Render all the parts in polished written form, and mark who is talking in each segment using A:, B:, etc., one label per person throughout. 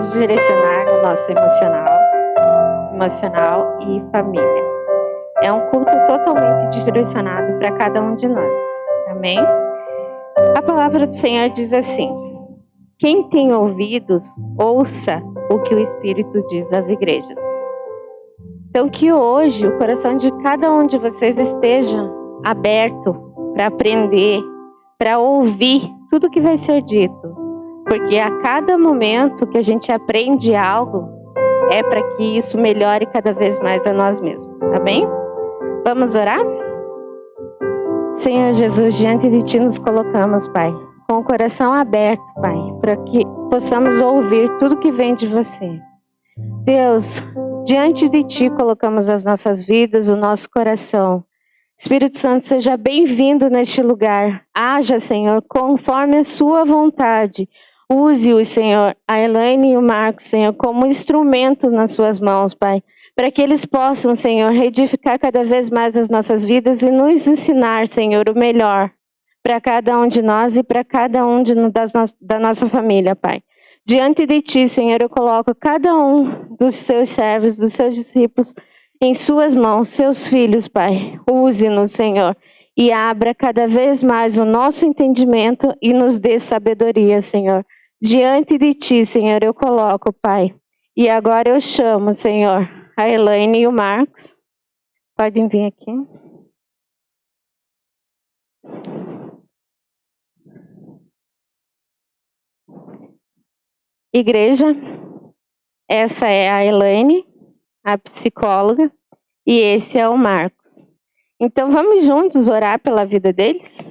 A: nos direcionar no nosso emocional e família. É um culto totalmente direcionado para cada um de nós. Amém? A palavra do Senhor diz assim: quem tem ouvidos, ouça o que o Espírito diz às igrejas. Então que hoje o coração de cada um de vocês esteja aberto para aprender, para ouvir tudo que vai ser dito. Porque a cada momento que a gente aprende algo, é para que isso melhore cada vez mais a nós mesmos. Amém? Vamos orar? Senhor Jesus, diante de Ti nos colocamos, Pai, com o coração aberto, Pai, para que possamos ouvir tudo que vem de Você. Deus, diante de Ti colocamos as nossas vidas, o nosso coração. Espírito Santo, seja bem-vindo neste lugar. Haja, Senhor, conforme a Sua vontade. Use-o, Senhor, a Elaine e o Marcos, Senhor, como instrumento nas Suas mãos, Pai, para que eles possam, Senhor, reedificar cada vez mais as nossas vidas e nos ensinar, Senhor, o melhor para cada um de nós e para cada um da nossa família, Pai. Diante de Ti, Senhor, eu coloco cada um dos Seus servos, dos Seus discípulos, em Suas mãos, Seus filhos, Pai. Use-nos, Senhor, e abra cada vez mais o nosso entendimento e nos dê sabedoria, Senhor. Diante de Ti, Senhor, eu coloco, Pai. E agora eu chamo, Senhor, a Elaine e o Marcos. Podem vir aqui. Igreja, essa é a Elaine, a psicóloga, e esse é o Marcos. Então vamos juntos orar pela vida deles?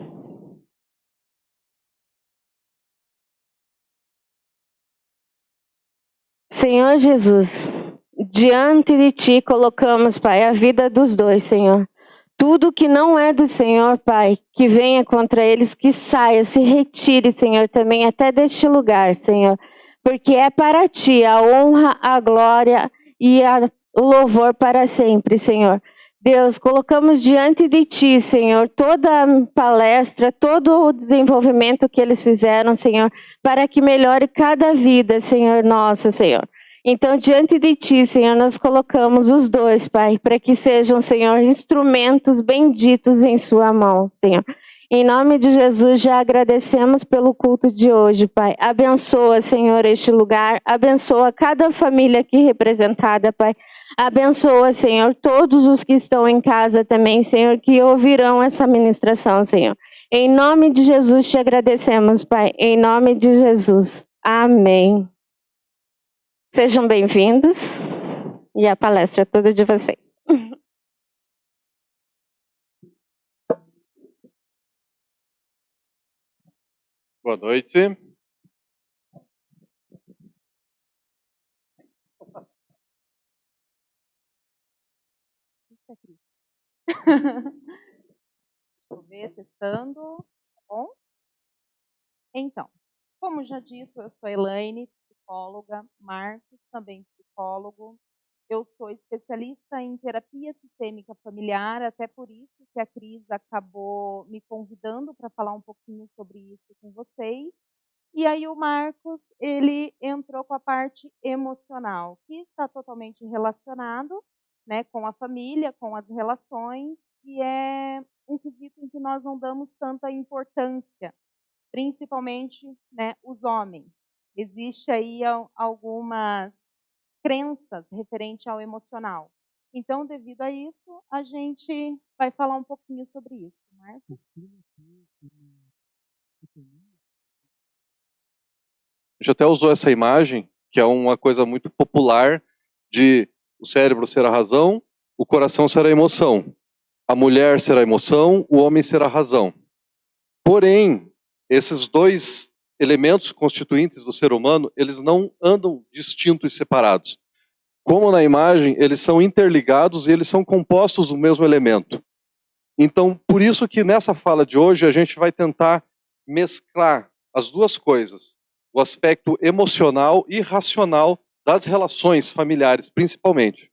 A: Senhor Jesus, diante de Ti colocamos, Pai, a vida dos dois, Senhor. Tudo que não é do Senhor, Pai, que venha contra eles, que saia, se retire, Senhor, também até deste lugar, Senhor. Porque é para Ti a honra, a glória e o louvor para sempre, Senhor. Deus, colocamos diante de Ti, Senhor, toda a palestra, todo o desenvolvimento que eles fizeram, Senhor, para que melhore cada vida, Senhor, nossa, Senhor. Então, diante de Ti, Senhor, nós colocamos os dois, Pai, para que sejam, Senhor, instrumentos benditos em Sua mão, Senhor. Em nome de Jesus, já agradecemos pelo culto de hoje, Pai. Abençoa, Senhor, este lugar. Abençoa cada família aqui representada, Pai. Abençoa, Senhor, todos os que estão em casa também, Senhor, que ouvirão essa ministração, Senhor. Em nome de Jesus, te agradecemos, Pai. Em nome de Jesus. Amém. Sejam bem-vindos. E a palestra é toda de vocês.
B: Boa noite.
C: Deixa eu ver, testando. Tá bom? Então, como já dito, eu sou a Elaine, psicóloga, Marcos, também psicólogo. Eu sou especialista em terapia sistêmica familiar, até por isso que a Cris acabou me convidando para falar um pouquinho sobre isso com vocês. E aí o Marcos, ele entrou com a parte emocional, que está totalmente relacionado, né, com a família, com as relações, e é um quesito em que nós não damos tanta importância, principalmente, né, os homens. Existe aí algumas crenças referente ao emocional. Então, devido a isso, a gente vai falar um pouquinho sobre isso, Marcos.
B: A gente até usou essa imagem, que é uma coisa muito popular, de o cérebro ser a razão, o coração ser a emoção. A mulher será a emoção, o homem será a razão. Porém, esses dois elementos constituintes do ser humano, eles não andam distintos e separados. Como na imagem, eles são interligados e eles são compostos do mesmo elemento. Então, por isso que nessa fala de hoje a gente vai tentar mesclar as duas coisas. O aspecto emocional e racional das relações familiares, principalmente.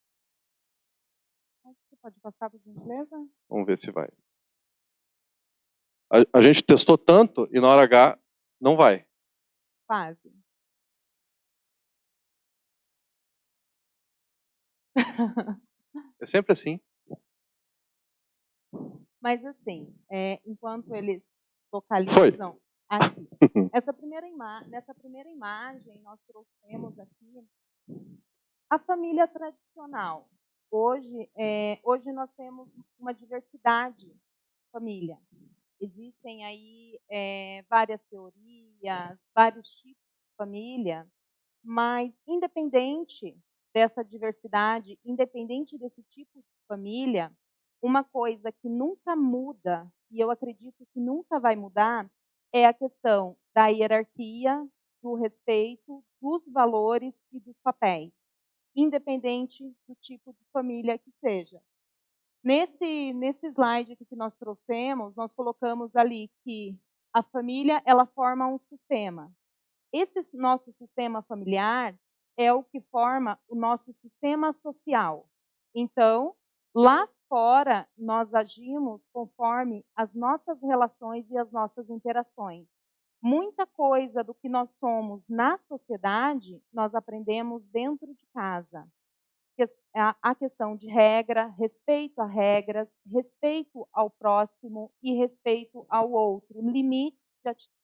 C: Você pode passar, por gentileza?
B: Vamos ver se vai. A gente testou tanto e na hora H não vai.
C: Quase.
B: É sempre assim.
C: Mas assim, enquanto eles localizam aqui. Nessa primeira imagem, nós trouxemos aqui a família tradicional. Hoje nós temos uma diversidade de família. Existem aí várias teorias, vários tipos de família, mas independente dessa diversidade, independente desse tipo de família, uma coisa que nunca muda, e eu acredito que nunca vai mudar, é a questão da hierarquia, do respeito, dos valores e dos papéis, independente do tipo de família que seja. Nesse slide aqui que nós trouxemos, nós colocamos ali que a família, ela forma um sistema. Esse nosso sistema familiar é o que forma o nosso sistema social. Então, lá fora, nós agimos conforme as nossas relações e as nossas interações. Muita coisa do que nós somos na sociedade, nós aprendemos dentro de casa. A questão de regra, respeito a regras, respeito ao próximo e respeito ao outro, limites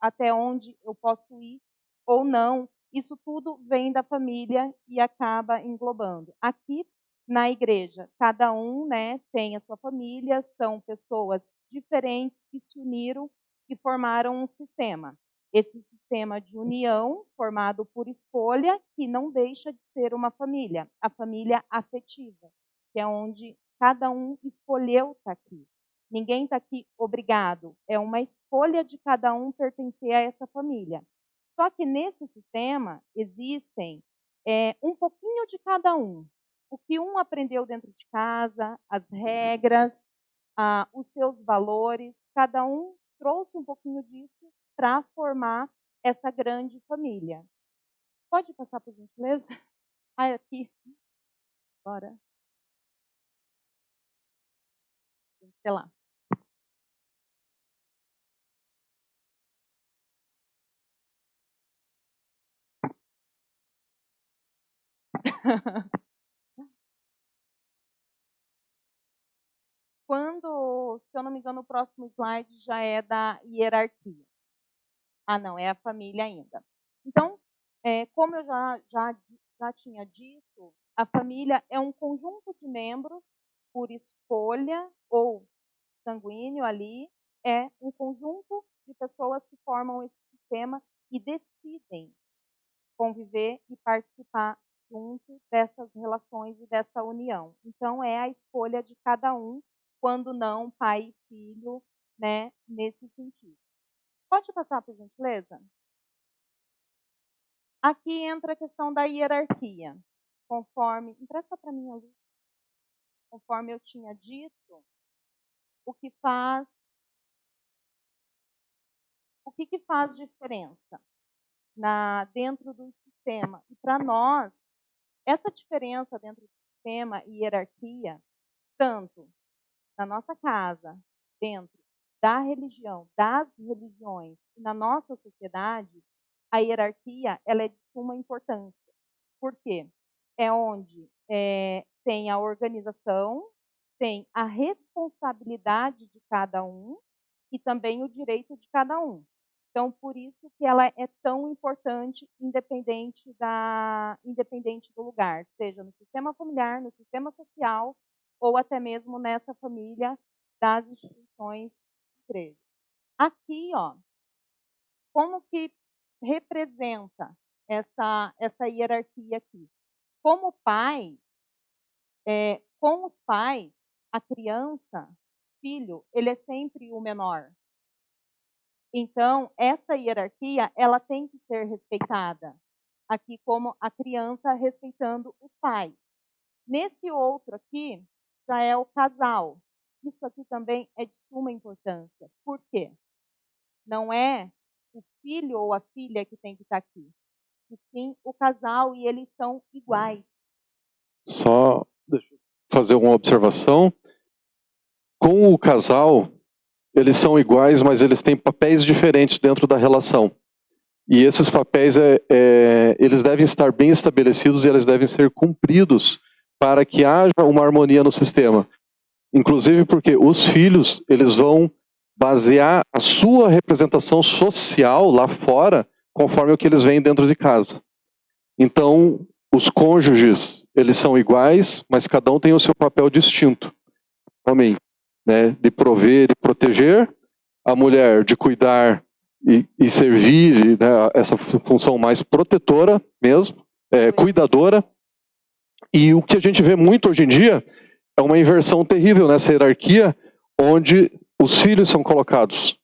C: até onde eu posso ir ou não, isso tudo vem da família e acaba englobando. Aqui na igreja, cada um, tem a sua família, são pessoas diferentes que se uniram e formaram um sistema. Esse sistema de união, formado por escolha, que não deixa de ser uma família, a família afetiva, que é onde cada um escolheu estar aqui. Ninguém está aqui obrigado, é uma escolha de cada um pertencer a essa família. Só que nesse sistema existem um pouquinho de cada um. O que um aprendeu dentro de casa, as regras, os seus valores, cada um trouxe um pouquinho disso para formar essa grande família. Pode passar, por gentileza? Aqui. Bora. Sei lá. Se eu não me engano, o próximo slide já é da hierarquia. Não, é a família ainda. Então, como eu já tinha dito, a família é um conjunto de membros por escolha ou sanguíneo ali, é um conjunto de pessoas que formam esse sistema e decidem conviver e participar junto dessas relações e dessa união. Então, é a escolha de cada um, quando não pai e filho, nesse sentido. Pode passar, por gentileza? Aqui entra a questão da hierarquia. Empresta para mim a luz. Conforme eu tinha dito, o que faz diferença dentro do sistema? E para nós, essa diferença dentro do sistema e hierarquia, tanto na nossa casa, dentro da religião, das religiões e na nossa sociedade, a hierarquia ela é de suma importância. Por quê? É onde tem a organização, tem a responsabilidade de cada um e também o direito de cada um. Então, por isso que ela é tão importante, independente do lugar, seja no sistema familiar, no sistema social, ou até mesmo nessa família das instituições de igreja. Aqui, como que representa essa hierarquia aqui? Como pai, com os pais, a criança, filho, ele é sempre o menor. Então, essa hierarquia, ela tem que ser respeitada. Aqui, como a criança respeitando os pais. Nesse outro aqui, já é o casal. Isso aqui também é de suma importância. Por quê? Não é o filho ou a filha que tem que estar aqui. E sim o casal, e eles são iguais.
B: Só deixa eu fazer uma observação. Com o casal, eles são iguais, mas eles têm papéis diferentes dentro da relação. E esses papéis, eles devem estar bem estabelecidos e eles devem ser cumpridos para que haja uma harmonia no sistema. Inclusive porque os filhos, eles vão basear a sua representação social lá fora, conforme o que eles veem dentro de casa. Então, os cônjuges, eles são iguais, mas cada um tem o seu papel distinto. Homem, né, de prover e proteger, a mulher de cuidar e servir, né, essa função mais protetora mesmo, cuidadora. E o que a gente vê muito hoje em dia é uma inversão terrível nessa hierarquia, onde os filhos são colocados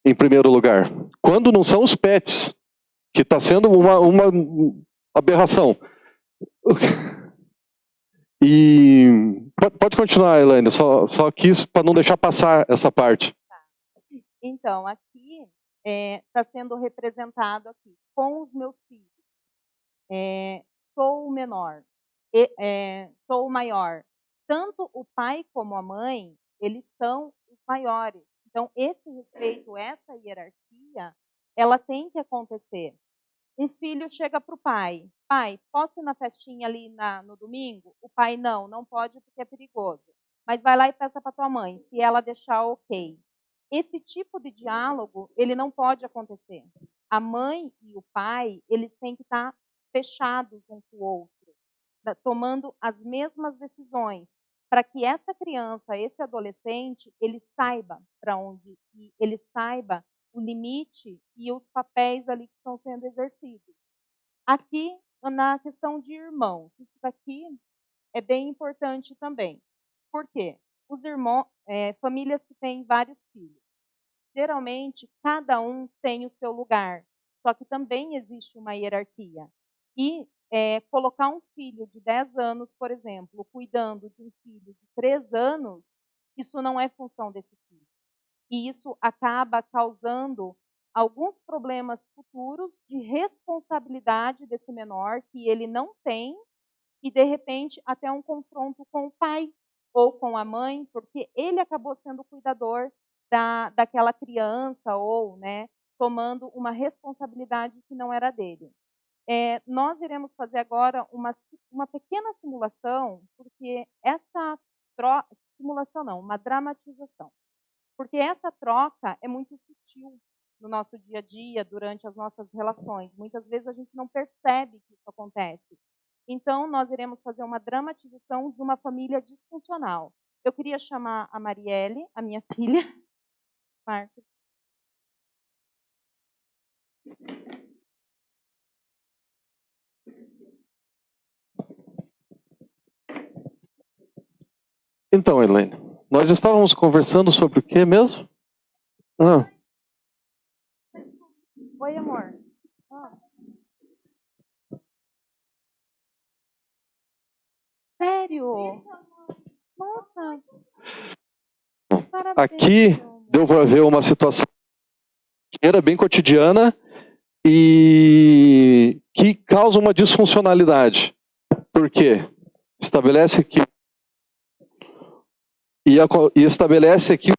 B: em primeiro lugar. Quando não são os pets, que está sendo uma aberração. E pode continuar, Elaine, só quis para não deixar passar essa parte.
C: Então, aqui está sendo representado aqui com os meus filhos. Sou o menor, sou o maior. Tanto o pai como a mãe, eles são os maiores. Então, esse respeito, essa hierarquia, ela tem que acontecer. Um filho chega para o pai: pai, posso ir na festinha ali no domingo? O pai: não pode porque é perigoso. Mas vai lá e peça para tua mãe, se ela deixar, ok. Esse tipo de diálogo, ele não pode acontecer. A mãe e o pai, eles têm que estar fechados um com o outro, tomando as mesmas decisões, para que essa criança, esse adolescente, ele saiba para onde ir, ele saiba o limite e os papéis ali que estão sendo exercidos. Aqui, na questão de irmãos, isso daqui é bem importante também. Por quê? Os irmãos, famílias que têm vários filhos, geralmente cada um tem o seu lugar, só que também existe uma hierarquia. E colocar um filho de 10 anos, por exemplo, cuidando de um filho de 3 anos, isso não é função desse filho. E isso acaba causando alguns problemas futuros de responsabilidade desse menor que ele não tem e, de repente, até um confronto com o pai ou com a mãe, porque ele acabou sendo o cuidador daquela criança ou, né, tomando uma responsabilidade que não era dele. Nós iremos fazer agora uma pequena simulação, porque essa simulação não, uma dramatização. Porque essa troca é muito sutil no nosso dia a dia, durante as nossas relações. Muitas vezes a gente não percebe que isso acontece. Então, nós iremos fazer uma dramatização de uma família disfuncional. Eu queria chamar a Marielle, a minha filha. Marcos.
B: Então, Elaine, nós estávamos conversando sobre o que mesmo?
C: Oi, amor. Sério? Nossa. Parabéns.
B: Aqui deu para ver uma situação que era bem cotidiana e que causa uma disfuncionalidade. Por quê? Estabelece que e estabelece aqui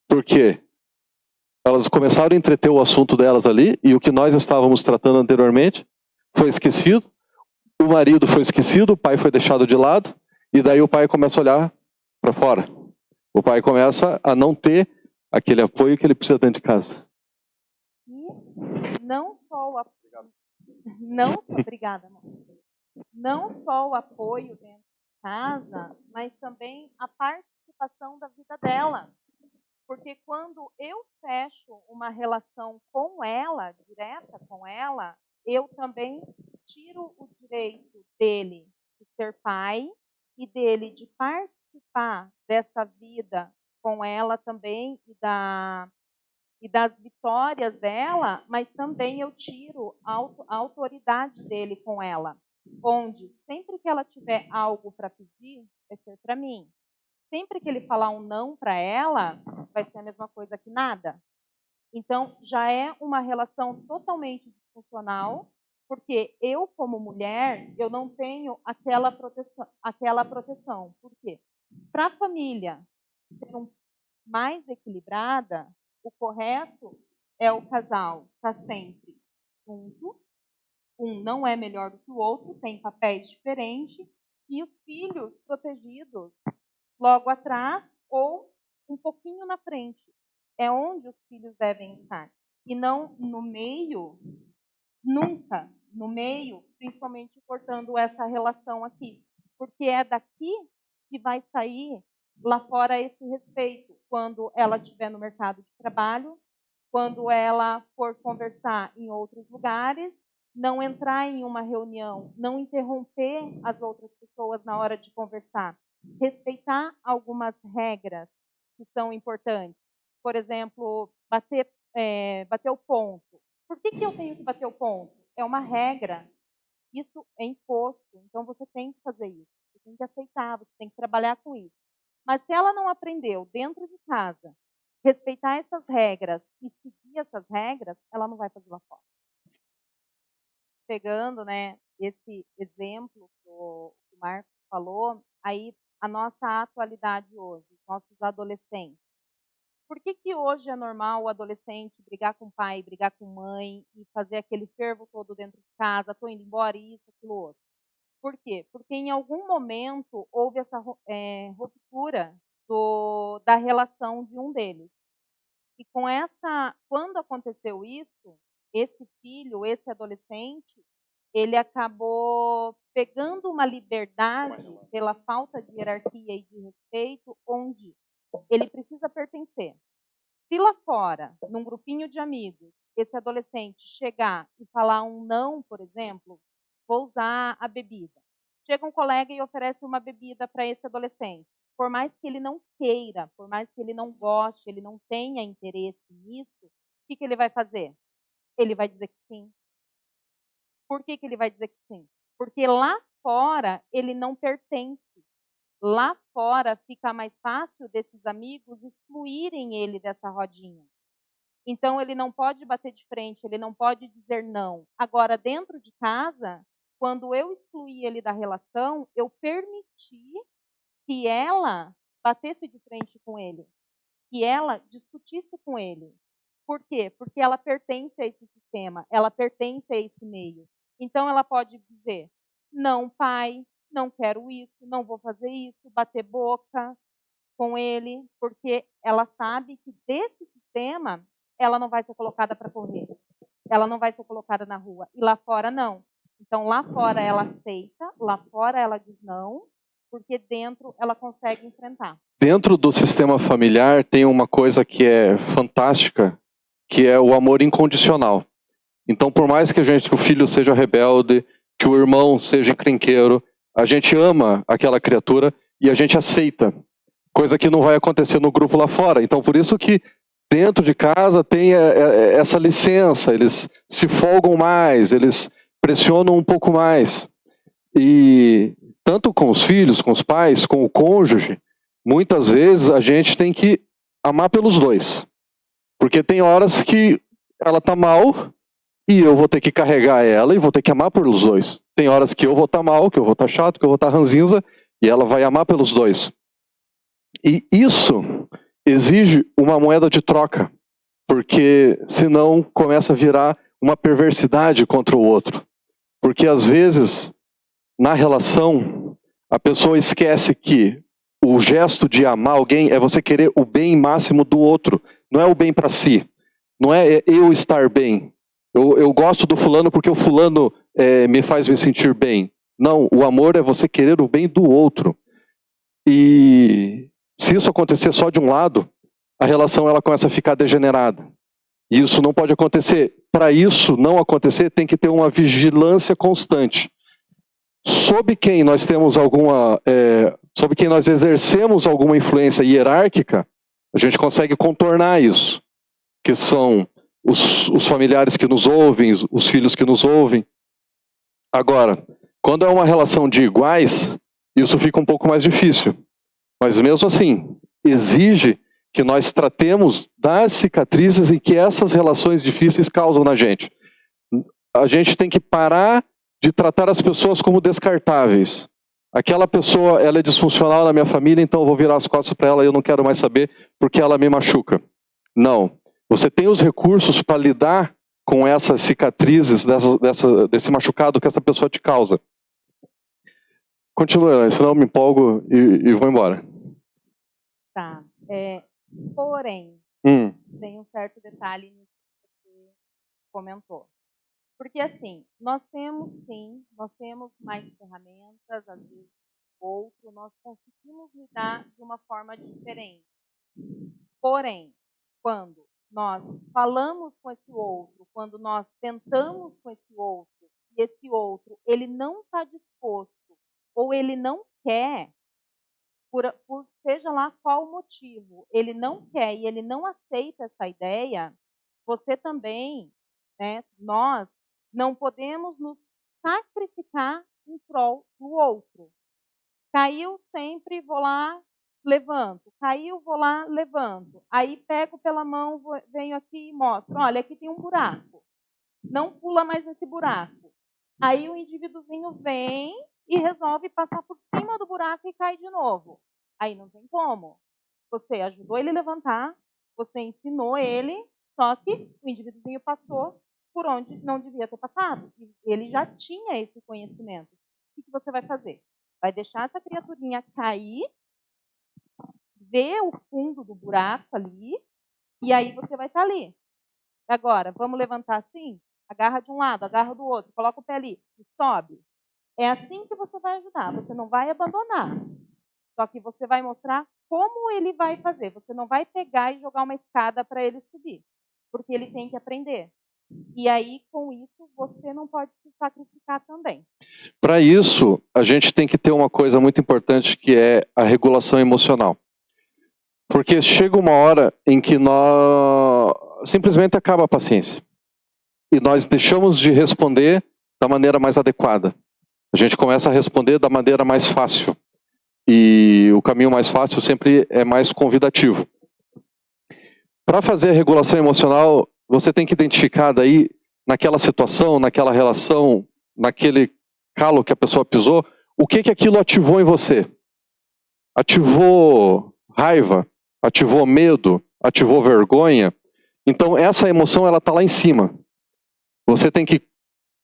B: porque elas começaram a entreter o assunto delas ali e o que nós estávamos tratando anteriormente foi esquecido, o marido foi esquecido, o pai foi deixado de lado e daí o pai começa a olhar para fora. O pai começa a não ter aquele apoio que ele precisa dentro de casa.
C: E não só o apoio, obrigada, amor. Não só o apoio dentro de casa, mas também a participação da vida dela. Porque quando eu fecho uma relação com ela, direta com ela, eu também tiro o direito dele de ser pai e dele de participar dessa vida com ela também e das vitórias dela, mas também eu tiro a autoridade dele com ela, onde sempre que ela tiver algo para pedir, vai ser para mim. Sempre que ele falar um não para ela, vai ser a mesma coisa que nada. Então, já é uma relação totalmente disfuncional, porque eu, como mulher, eu não tenho aquela proteção. Por quê? Para a família ser mais equilibrada, o correto é o casal estar sempre junto, Um não é melhor do que o outro, tem papéis diferentes, e os filhos protegidos logo atrás ou um pouquinho na frente. É onde os filhos devem estar. E não no meio, nunca no meio, principalmente cortando essa relação aqui. Porque é daqui que vai sair lá fora esse respeito, quando ela estiver no mercado de trabalho, quando ela for conversar em outros lugares, não entrar em uma reunião, não interromper as outras pessoas na hora de conversar, respeitar algumas regras que são importantes. Por exemplo, bater o ponto. Por que eu tenho que bater o ponto? É uma regra. Isso é imposto. Então, você tem que fazer isso. Você tem que aceitar, você tem que trabalhar com isso. Mas se ela não aprendeu dentro de casa, respeitar essas regras e seguir essas regras, ela não vai fazer lá fora. Pegando, né, esse exemplo que o Marcos falou, aí a nossa atualidade hoje, nossos adolescentes. Por que hoje é normal o adolescente brigar com o pai, brigar com mãe e fazer aquele fervo todo dentro de casa, estou indo embora, isso, aquilo, outro? Por quê? Porque em algum momento houve essa ruptura da relação de um deles. E quando aconteceu isso, esse filho, esse adolescente, ele acabou pegando uma liberdade pela falta de hierarquia e de respeito, onde ele precisa pertencer. Se lá fora, num grupinho de amigos, esse adolescente chegar e falar um não, por exemplo, vou usar a bebida. Chega um colega e oferece uma bebida para esse adolescente. Por mais que ele não queira, por mais que ele não goste, ele não tenha interesse nisso, o que ele vai fazer? Ele vai dizer que sim. Por que ele vai dizer que sim? Porque lá fora ele não pertence. Lá fora fica mais fácil desses amigos excluírem ele dessa rodinha. Então ele não pode bater de frente, ele não pode dizer não. Agora, dentro de casa, quando eu excluí ele da relação, eu permiti que ela batesse de frente com ele, que ela discutisse com ele. Por quê? Porque ela pertence a esse sistema, ela pertence a esse meio. Então ela pode dizer, não, pai, não quero isso, não vou fazer isso, bater boca com ele, porque ela sabe que desse sistema ela não vai ser colocada para correr, ela não vai ser colocada na rua. E lá fora não. Então lá fora ela aceita, lá fora ela diz não, porque dentro ela consegue enfrentar.
B: Dentro do sistema familiar tem uma coisa que é fantástica, que é o amor incondicional. Então, por mais que o filho seja rebelde, que o irmão seja encrenqueiro, a gente ama aquela criatura e a gente aceita. Coisa que não vai acontecer no grupo lá fora. Então, por isso que dentro de casa tem essa licença, eles se folgam mais, eles pressionam um pouco mais. E tanto com os filhos, com os pais, com o cônjuge, muitas vezes a gente tem que amar pelos dois. Porque tem horas que ela tá mal e eu vou ter que carregar ela e vou ter que amar pelos dois. Tem horas que eu vou estar mal, que eu vou estar chato, que eu vou estar ranzinza e ela vai amar pelos dois. E isso exige uma moeda de troca, porque senão começa a virar uma perversidade contra o outro. Porque às vezes, na relação, a pessoa esquece que o gesto de amar alguém é você querer o bem máximo do outro, não é o bem para si, não é eu estar bem. Eu gosto do fulano porque o fulano me faz me sentir bem. Não, o amor é você querer o bem do outro. E se isso acontecer só de um lado, a relação ela começa a ficar degenerada. E isso não pode acontecer. Para isso não acontecer, tem que ter uma vigilância constante. Sob quem nós temos sob quem nós exercemos alguma influência hierárquica, a gente consegue contornar isso. Que são os familiares que nos ouvem, os filhos que nos ouvem. Agora, quando é uma relação de iguais, isso fica um pouco mais difícil. Mas mesmo assim, exige que nós tratemos das cicatrizes e que essas relações difíceis causam na gente. A gente tem que parar de tratar as pessoas como descartáveis. Aquela pessoa, ela é disfuncional na minha família, então eu vou virar as costas para ela e eu não quero mais saber porque ela me machuca. Não. Você tem os recursos para lidar com essas cicatrizes, desse machucado que essa pessoa te causa. Continua, senão eu me empolgo e vou embora.
C: Tá. Porém, tem um certo detalhe nisso que você comentou. Porque assim, nós temos mais ferramentas, às vezes outro, nós conseguimos lidar de uma forma diferente. Porém, quando nós falamos com esse outro, quando nós tentamos com esse outro, e esse outro, ele não está disposto, ou ele não quer, por seja lá qual o motivo, ele não quer e ele não aceita essa ideia, você também, né, nós não podemos nos sacrificar em prol do outro. Caiu sempre, vou lá, levanto. Caiu, vou lá, levanto. Aí pego pela mão, venho aqui e mostro. Olha, aqui tem um buraco. Não pula mais nesse buraco. Aí o indivíduozinho vem e resolve passar por cima do buraco e cai de novo. Aí não tem como. Você ajudou ele a levantar, você ensinou ele, só que o indivíduozinho passou por onde não devia ter passado. Ele já tinha esse conhecimento. O que você vai fazer? Vai deixar essa criaturinha cair, ver o fundo do buraco ali, e aí você vai estar ali. Agora, vamos levantar assim? Agarra de um lado, agarra do outro, coloca o pé ali e sobe. É assim que você vai ajudar, você não vai abandonar. Só que você vai mostrar como ele vai fazer. Você não vai pegar e jogar uma escada para ele subir, porque ele tem que aprender. E aí, com isso, você não pode se sacrificar também.
B: Para isso, a gente tem que ter uma coisa muito importante, que é a regulação emocional. Porque chega uma hora em que nós simplesmente acaba a paciência. E nós deixamos de responder da maneira mais adequada. A gente começa a responder da maneira mais fácil. E o caminho mais fácil sempre é mais convidativo. Para fazer a regulação emocional, você tem que identificar daí, naquela situação, naquela relação, naquele calo que a pessoa pisou, o que aquilo ativou em você. Ativou raiva, ativou medo, ativou vergonha. Então essa emoção, ela está lá em cima. Você tem que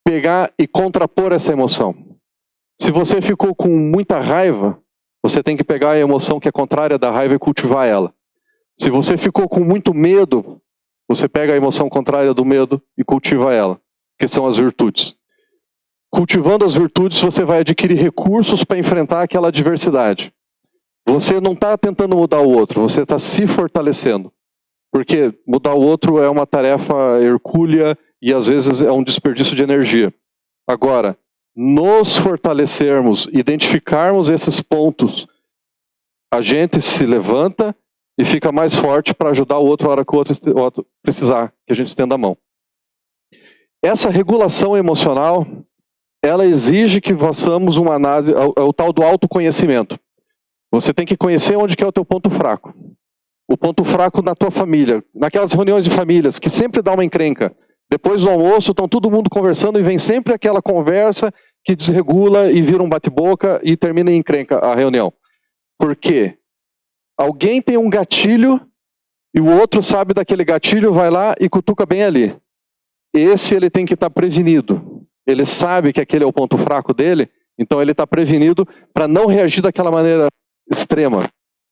B: pegar e contrapor essa emoção. Se você ficou com muita raiva, você tem que pegar a emoção que é contrária da raiva e cultivar ela. Se você ficou com muito medo, você pega a emoção contrária do medo e cultiva ela, que são as virtudes. Cultivando as virtudes, você vai adquirir recursos para enfrentar aquela adversidade. Você não está tentando mudar o outro, você está se fortalecendo. Porque mudar o outro é uma tarefa hercúlea e às vezes é um desperdício de energia. Agora, nos fortalecermos, identificarmos esses pontos, a gente se levanta e fica mais forte para ajudar o outro a hora que o outro precisar, que a gente estenda a mão. Essa regulação emocional, ela exige que façamos uma análise, é o tal do autoconhecimento. Você tem que conhecer onde que é o teu ponto fraco. O ponto fraco na tua família, naquelas reuniões de famílias, que sempre dá uma encrenca. Depois do almoço, estão todo mundo conversando e vem sempre aquela conversa que desregula e vira um bate-boca e termina em encrenca a reunião. Por quê? Alguém tem um gatilho e o outro sabe daquele gatilho, vai lá e cutuca bem ali. Esse ele tem que estar prevenido. Ele sabe que aquele é o ponto fraco dele, então ele está prevenido para não reagir daquela maneira extrema.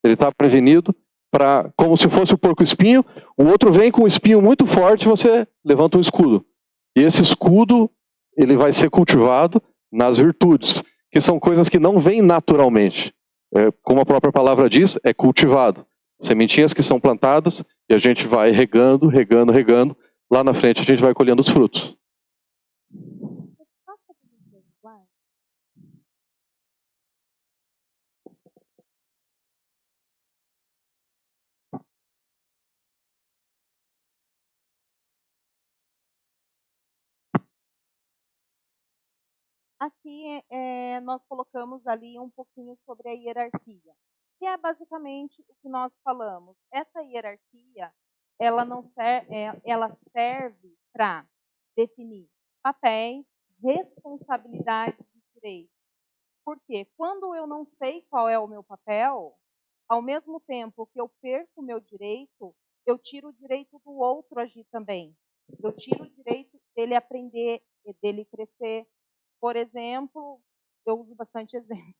B: Ele está prevenido para, como se fosse o porco-espinho, o outro vem com um espinho muito forte e você levanta um escudo. E esse escudo, ele vai ser cultivado nas virtudes, que são coisas que não vêm naturalmente. Como a própria palavra diz, é cultivado. Sementinhas que são plantadas e a gente vai regando, regando, regando. Lá na frente a gente vai colhendo os frutos.
C: Aqui nós colocamos ali um pouquinho sobre a hierarquia, que é basicamente o que nós falamos. Essa hierarquia, ela serve para definir papéis, responsabilidades e direitos. Porque quando eu não sei qual é o meu papel, ao mesmo tempo que eu perco o meu direito, eu tiro o direito do outro agir também. Eu tiro o direito dele aprender, dele crescer. Por exemplo, eu uso bastante exemplo.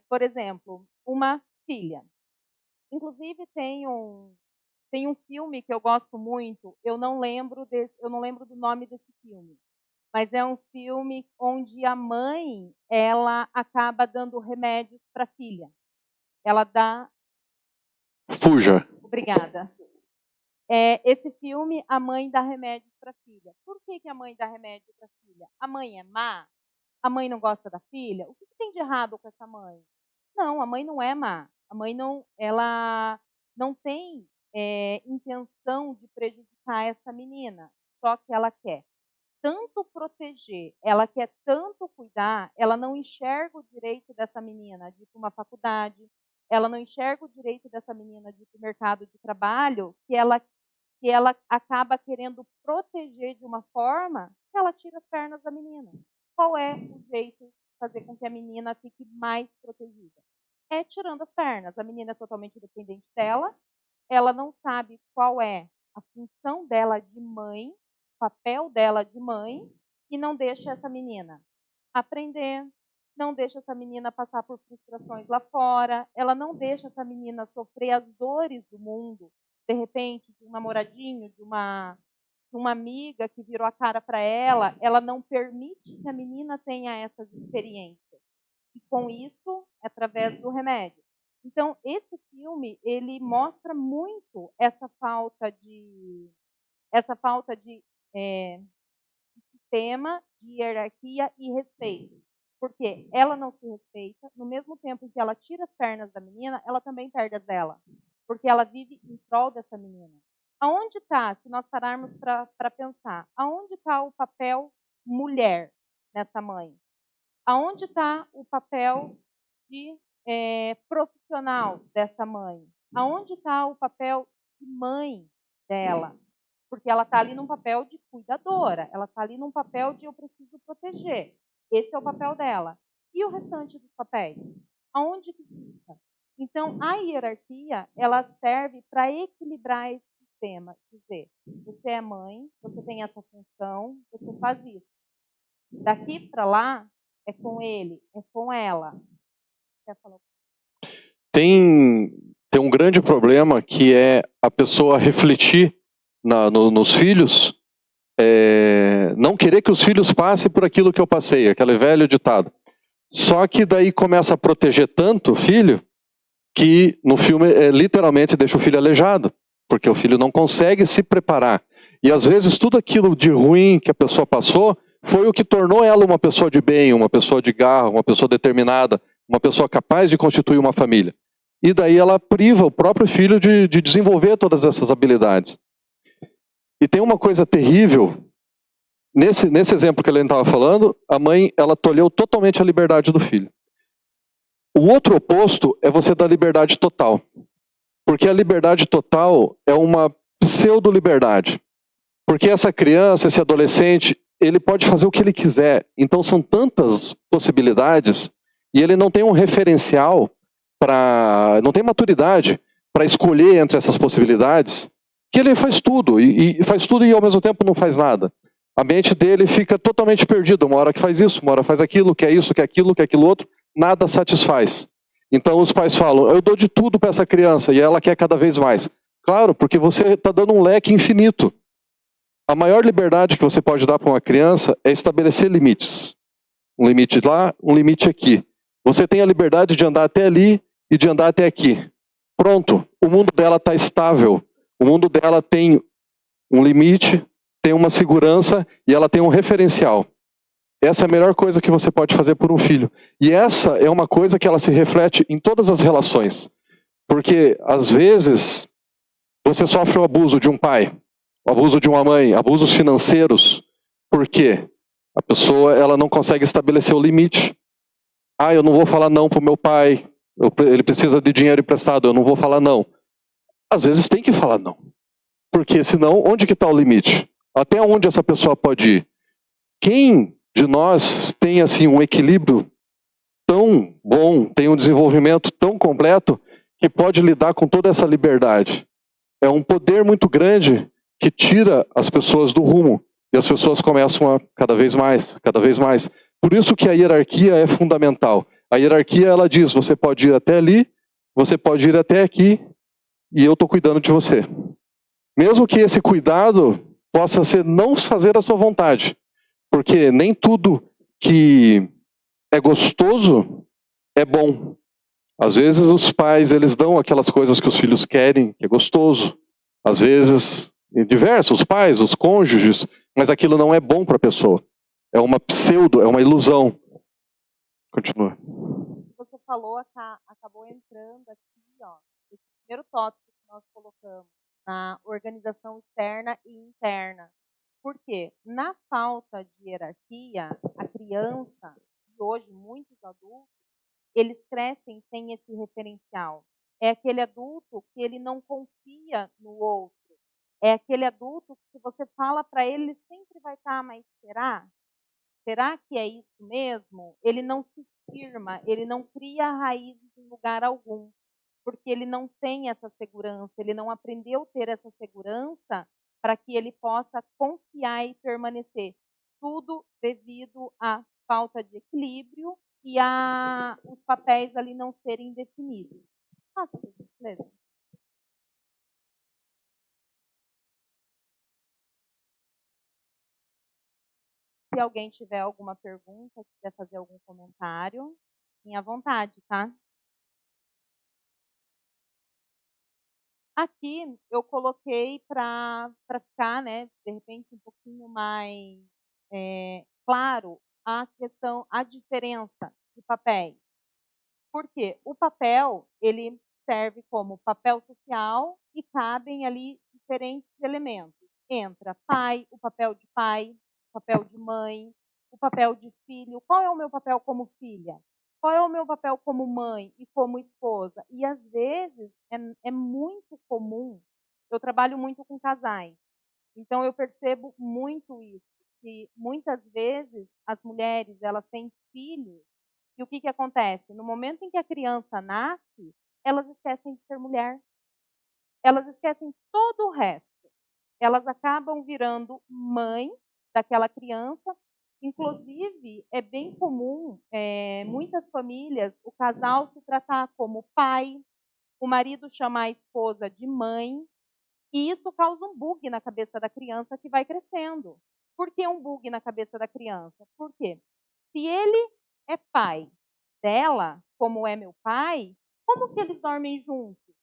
C: Por exemplo, uma filha. Inclusive tem um filme que eu gosto muito. Eu não lembro do nome desse filme, mas é um filme onde a mãe ela acaba dando remédios para a filha. Ela dá.
B: Fuja.
C: Obrigada. Esse filme, a mãe dá remédios para a filha. Por que a mãe dá remédio para a filha? A mãe é má? A mãe não gosta da filha? O que tem de errado com essa mãe? Não, a mãe não é má. A mãe ela não tem intenção de prejudicar essa menina. Só que ela quer tanto proteger, ela quer tanto cuidar, ela não enxerga o direito dessa menina de ir para uma faculdade, ela não enxerga o direito dessa menina de ir para o mercado de trabalho, que ela acaba querendo proteger de uma forma que ela tira as pernas da menina. Qual é o jeito de fazer com que a menina fique mais protegida? É tirando as pernas. A menina é totalmente dependente dela, ela não sabe qual é a função dela de mãe, o papel dela de mãe, e não deixa essa menina aprender, não deixa essa menina passar por frustrações lá fora, ela não deixa essa menina sofrer as dores do mundo, de repente, de um namoradinho, de uma amiga que virou a cara para ela não permite que a menina tenha essas experiências. E com isso, através do remédio. Então, esse filme, ele mostra muito essa falta de sistema, de hierarquia e respeito. Porque ela não se respeita, no mesmo tempo em que ela tira as pernas da menina, ela também perde as dela. Porque ela vive em prol dessa menina. Aonde está, se nós pararmos para pensar, aonde está o papel mulher nessa mãe? Aonde está o papel de profissional dessa mãe? Aonde está o papel de mãe dela? Porque ela está ali num papel de cuidadora, ela está ali num papel de eu preciso proteger. Esse é o papel dela. E o restante dos papéis? Aonde que fica? Então, a hierarquia, ela serve para equilibrar esse sistema. Dizer, você é mãe, você tem essa função, você faz isso. Daqui para lá, é com ele, é com ela. Quer falar?
B: Tem um grande problema que é a pessoa refletir nos filhos, não querer que os filhos passem por aquilo que eu passei, aquele velho ditado. Só que daí começa a proteger tanto o filho, que no filme literalmente deixa o filho aleijado, porque o filho não consegue se preparar. E às vezes tudo aquilo de ruim que a pessoa passou foi o que tornou ela uma pessoa de bem, uma pessoa de garra, uma pessoa determinada, uma pessoa capaz de constituir uma família. E daí ela priva o próprio filho de desenvolver todas essas habilidades. E tem uma coisa terrível, nesse exemplo que a Helena estava falando, a mãe ela tolheu totalmente a liberdade do filho. O outro oposto é você dar liberdade total. Porque a liberdade total é uma pseudo-liberdade. Porque essa criança, esse adolescente, ele pode fazer o que ele quiser. Então são tantas possibilidades e ele não tem um referencial não tem maturidade para escolher entre essas possibilidades, que ele faz tudo e faz tudo e ao mesmo tempo não faz nada. A mente dele fica totalmente perdida. Uma hora que faz isso, uma hora faz aquilo, quer isso, quer aquilo outro, nada satisfaz. Então os pais falam, eu dou de tudo para essa criança e ela quer cada vez mais. Claro, porque você está dando um leque infinito. A maior liberdade que você pode dar para uma criança é estabelecer limites. Um limite lá, um limite aqui. Você tem a liberdade de andar até ali e de andar até aqui. Pronto, o mundo dela está estável. O mundo dela tem um limite, tem uma segurança e ela tem um referencial. Essa é a melhor coisa que você pode fazer por um filho. E essa é uma coisa que ela se reflete em todas as relações. Porque, às vezes, você sofre o abuso de um pai, o abuso de uma mãe, abusos financeiros. Por quê? A pessoa ela não consegue estabelecer o limite. Eu não vou falar não para o meu pai, ele precisa de dinheiro emprestado, eu não vou falar não. Às vezes tem que falar não. Porque senão, onde que está o limite? Até onde essa pessoa pode ir? Quem de nós tem assim um equilíbrio tão bom, tem um desenvolvimento tão completo, que pode lidar com toda essa liberdade? É um poder muito grande que tira as pessoas do rumo. E as pessoas começam a cada vez mais, cada vez mais. Por isso que a hierarquia é fundamental. A hierarquia, ela diz, você pode ir até ali, você pode ir até aqui, e eu estou cuidando de você. Mesmo que esse cuidado possa ser não fazer a sua vontade. Porque nem tudo que é gostoso é bom. Às vezes os pais, eles dão aquelas coisas que os filhos querem, que é gostoso. Às vezes, diversos, os pais, os cônjuges, mas aquilo não é bom para a pessoa. É uma pseudo, é uma ilusão. Continua.
C: Você falou, acabou entrando aqui, ó, esse primeiro tópico que nós colocamos, na organização externa e interna. Por quê? Na falta de hierarquia, a criança, e hoje muitos adultos, eles crescem sem esse referencial. É aquele adulto que ele não confia no outro. É aquele adulto que, se você fala para ele, ele sempre vai estar, mas será? Será que é isso mesmo? Ele não se firma, ele não cria raízes em lugar algum, porque ele não tem essa segurança, ele não aprendeu a ter essa segurança para que ele possa confiar e permanecer. Tudo devido à falta de equilíbrio e a os papéis ali não serem definidos. Faça, por gentileza. Se alguém tiver alguma pergunta, quiser fazer algum comentário, fiquem à vontade, tá? Aqui eu coloquei para ficar, né, de repente, um pouquinho mais claro a questão, a diferença de papéis. Por quê? O papel, ele serve como papel social e cabem ali diferentes elementos. Entra pai, o papel de mãe, o papel de filho. Qual é o meu papel como filha? Qual é o meu papel como mãe e como esposa? E às vezes é muito comum, eu trabalho muito com casais, então eu percebo muito isso, que muitas vezes as mulheres, elas têm filhos, e o que acontece? No momento em que a criança nasce, elas esquecem de ser mulher. Elas esquecem todo o resto. Elas acabam virando mãe daquela criança. Inclusive, é bem comum, muitas famílias, o casal se tratar como pai, o marido chamar a esposa de mãe, e isso causa um bug na cabeça da criança que vai crescendo. Por que um bug na cabeça da criança? Por quê? Se ele é pai dela, como é meu pai, como que eles dormem juntos?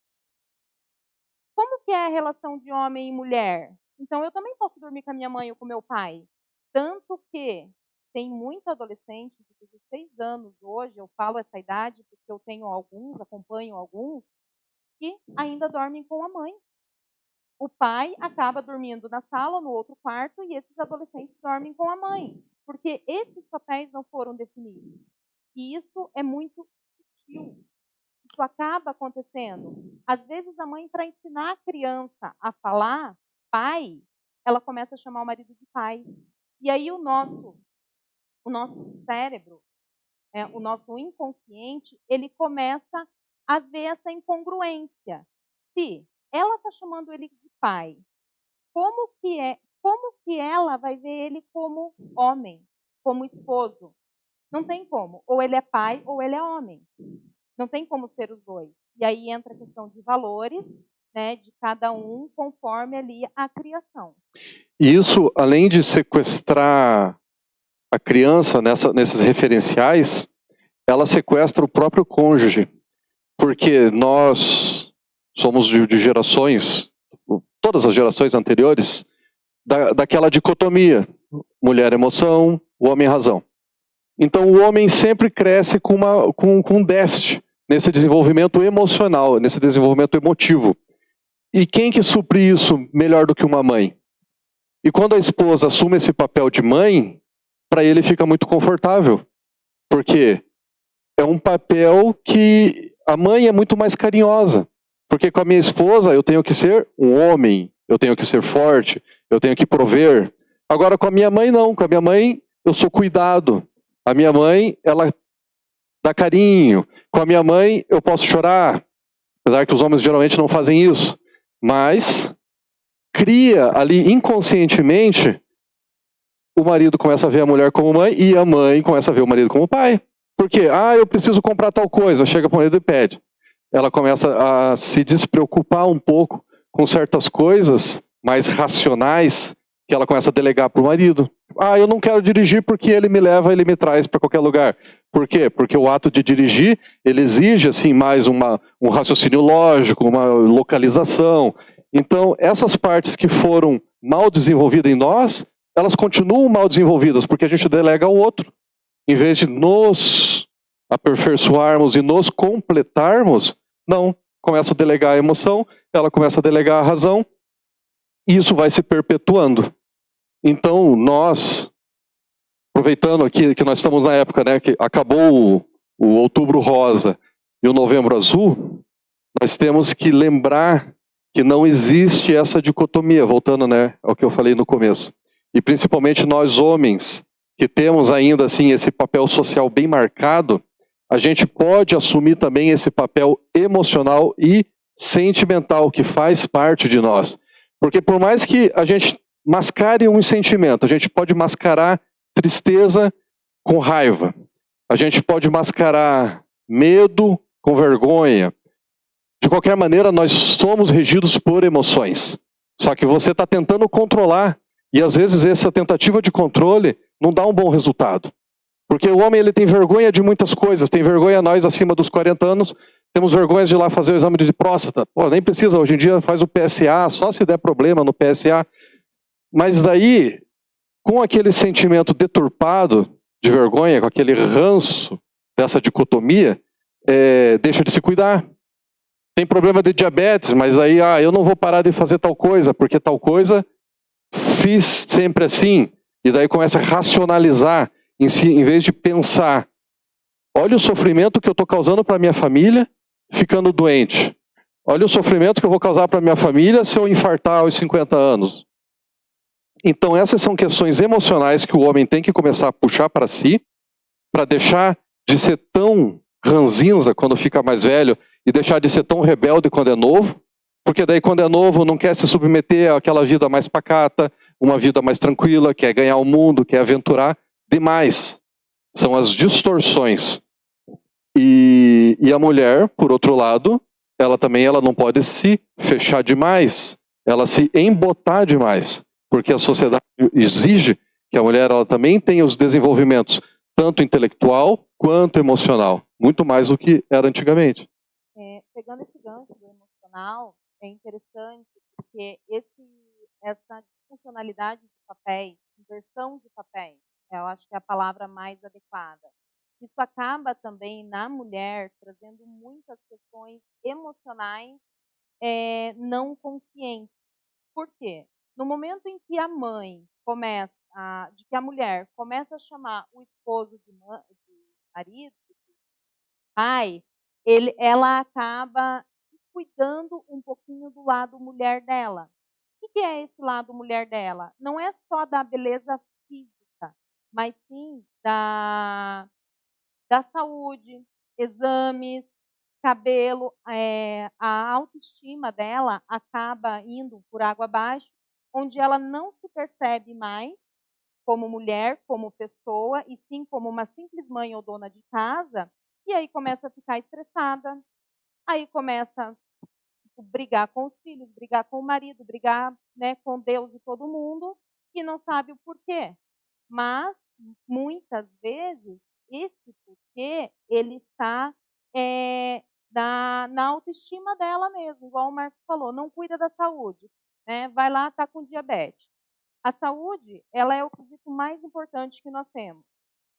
C: Como que é a relação de homem e mulher? Então, eu também posso dormir com a minha mãe ou com meu pai. Tanto que tem muito adolescente de 16 anos hoje, eu falo essa idade porque eu tenho alguns, acompanho alguns, que ainda dormem com a mãe. O pai acaba dormindo na sala, no outro quarto, e esses adolescentes dormem com a mãe, porque esses papéis não foram definidos. E isso é muito sutil. Isso acaba acontecendo. Às vezes, a mãe, para ensinar a criança a falar pai, ela começa a chamar o marido de pai. E aí o nosso cérebro, o nosso inconsciente, ele começa a ver essa incongruência. Se ela está chamando ele de pai, como que ela vai ver ele como homem, como esposo? Não tem como. Ou ele é pai ou ele é homem. Não tem como ser os dois. E aí entra a questão de valores, né, de cada um conforme ali a criação.
B: E isso, além de sequestrar a criança nesses referenciais, ela sequestra o próprio cônjuge. Porque nós somos de gerações, todas as gerações anteriores, daquela dicotomia: mulher emoção, o homem razão. Então o homem sempre cresce com um déficit nesse desenvolvimento emocional, nesse desenvolvimento emotivo. E quem que supre isso melhor do que uma mãe? E quando a esposa assume esse papel de mãe, para ele fica muito confortável. Porque é um papel que a mãe é muito mais carinhosa. Porque com a minha esposa eu tenho que ser um homem, eu tenho que ser forte, eu tenho que prover. Agora com a minha mãe não, com a minha mãe eu sou cuidado. A minha mãe, ela dá carinho. Com a minha mãe eu posso chorar, apesar que os homens geralmente não fazem isso. Mas cria ali inconscientemente, o marido começa a ver a mulher como mãe e a mãe começa a ver o marido como pai. Por quê? Eu preciso comprar tal coisa. Chega para o marido e pede. Ela começa a se despreocupar um pouco com certas coisas mais racionais que ela começa a delegar para o marido. Eu não quero dirigir porque ele me leva, ele me traz para qualquer lugar. Por quê? Porque o ato de dirigir, ele exige assim, mais um raciocínio lógico, uma localização. Então, essas partes que foram mal desenvolvidas em nós, elas continuam mal desenvolvidas, porque a gente delega ao outro. Em vez de nos aperfeiçoarmos e nos completarmos, não. Começa a delegar a emoção, ela começa a delegar a razão, e isso vai se perpetuando. Então, nós, aproveitando aqui que nós estamos na época, né, que acabou o Outubro Rosa e o Novembro Azul, nós temos que lembrar que não existe essa dicotomia, voltando, né, ao que eu falei no começo. E principalmente nós homens, que temos ainda assim esse papel social bem marcado, a gente pode assumir também esse papel emocional e sentimental que faz parte de nós. Porque por mais que a gente mascare um sentimento, a gente pode mascarar tristeza com raiva, a gente pode mascarar medo com vergonha. De qualquer maneira, nós somos regidos por emoções. Só que você está tentando controlar, e às vezes essa tentativa de controle não dá um bom resultado. Porque o homem ele tem vergonha de muitas coisas, tem vergonha, nós acima dos 40 anos, temos vergonha de ir lá fazer o exame de próstata. Nem precisa, hoje em dia faz o PSA, só se der problema no PSA. Mas daí, com aquele sentimento deturpado de vergonha, com aquele ranço dessa dicotomia, deixa de se cuidar. Tem problema de diabetes, mas aí, eu não vou parar de fazer tal coisa, porque tal coisa fiz sempre assim. E daí começa a racionalizar, em vez de pensar, olha o sofrimento que eu estou causando para minha família ficando doente. Olha o sofrimento que eu vou causar para minha família se eu infartar aos 50 anos. Então essas são questões emocionais que o homem tem que começar a puxar para si, para deixar de ser tão ranzinza quando fica mais velho e deixar de ser tão rebelde quando é novo, porque daí quando é novo não quer se submeter àquela vida mais pacata, uma vida mais tranquila, quer ganhar o mundo, quer aventurar demais. São as distorções. E a mulher, por outro lado, ela não pode se fechar demais, ela se embotar demais, porque a sociedade exige que a mulher ela também tenha os desenvolvimentos tanto intelectual quanto emocional, muito mais do que era antigamente.
C: Pegando esse gancho do emocional, é interessante porque essa disfuncionalidade de papéis, inversão de papéis, eu acho que é a palavra mais adequada. Isso acaba também na mulher trazendo muitas questões emocionais não conscientes. Por quê? No momento em que a mulher começa a chamar o esposo de marido, pai, ela acaba cuidando um pouquinho do lado mulher dela. O que é esse lado mulher dela? Não é só da beleza física, mas sim da saúde, exames, cabelo. A autoestima dela acaba indo por água abaixo, onde ela não se percebe mais como mulher, como pessoa, e sim como uma simples mãe ou dona de casa, e aí começa a ficar estressada, aí começa a brigar com os filhos, brigar com o marido, brigar, né, com Deus e todo mundo, e não sabe o porquê. Mas, muitas vezes, esse porquê, ele está na autoestima dela mesmo, igual o Marcos falou, não cuida da saúde, né? Vai lá, está com diabetes. A saúde, ela é o quesito mais importante que nós temos.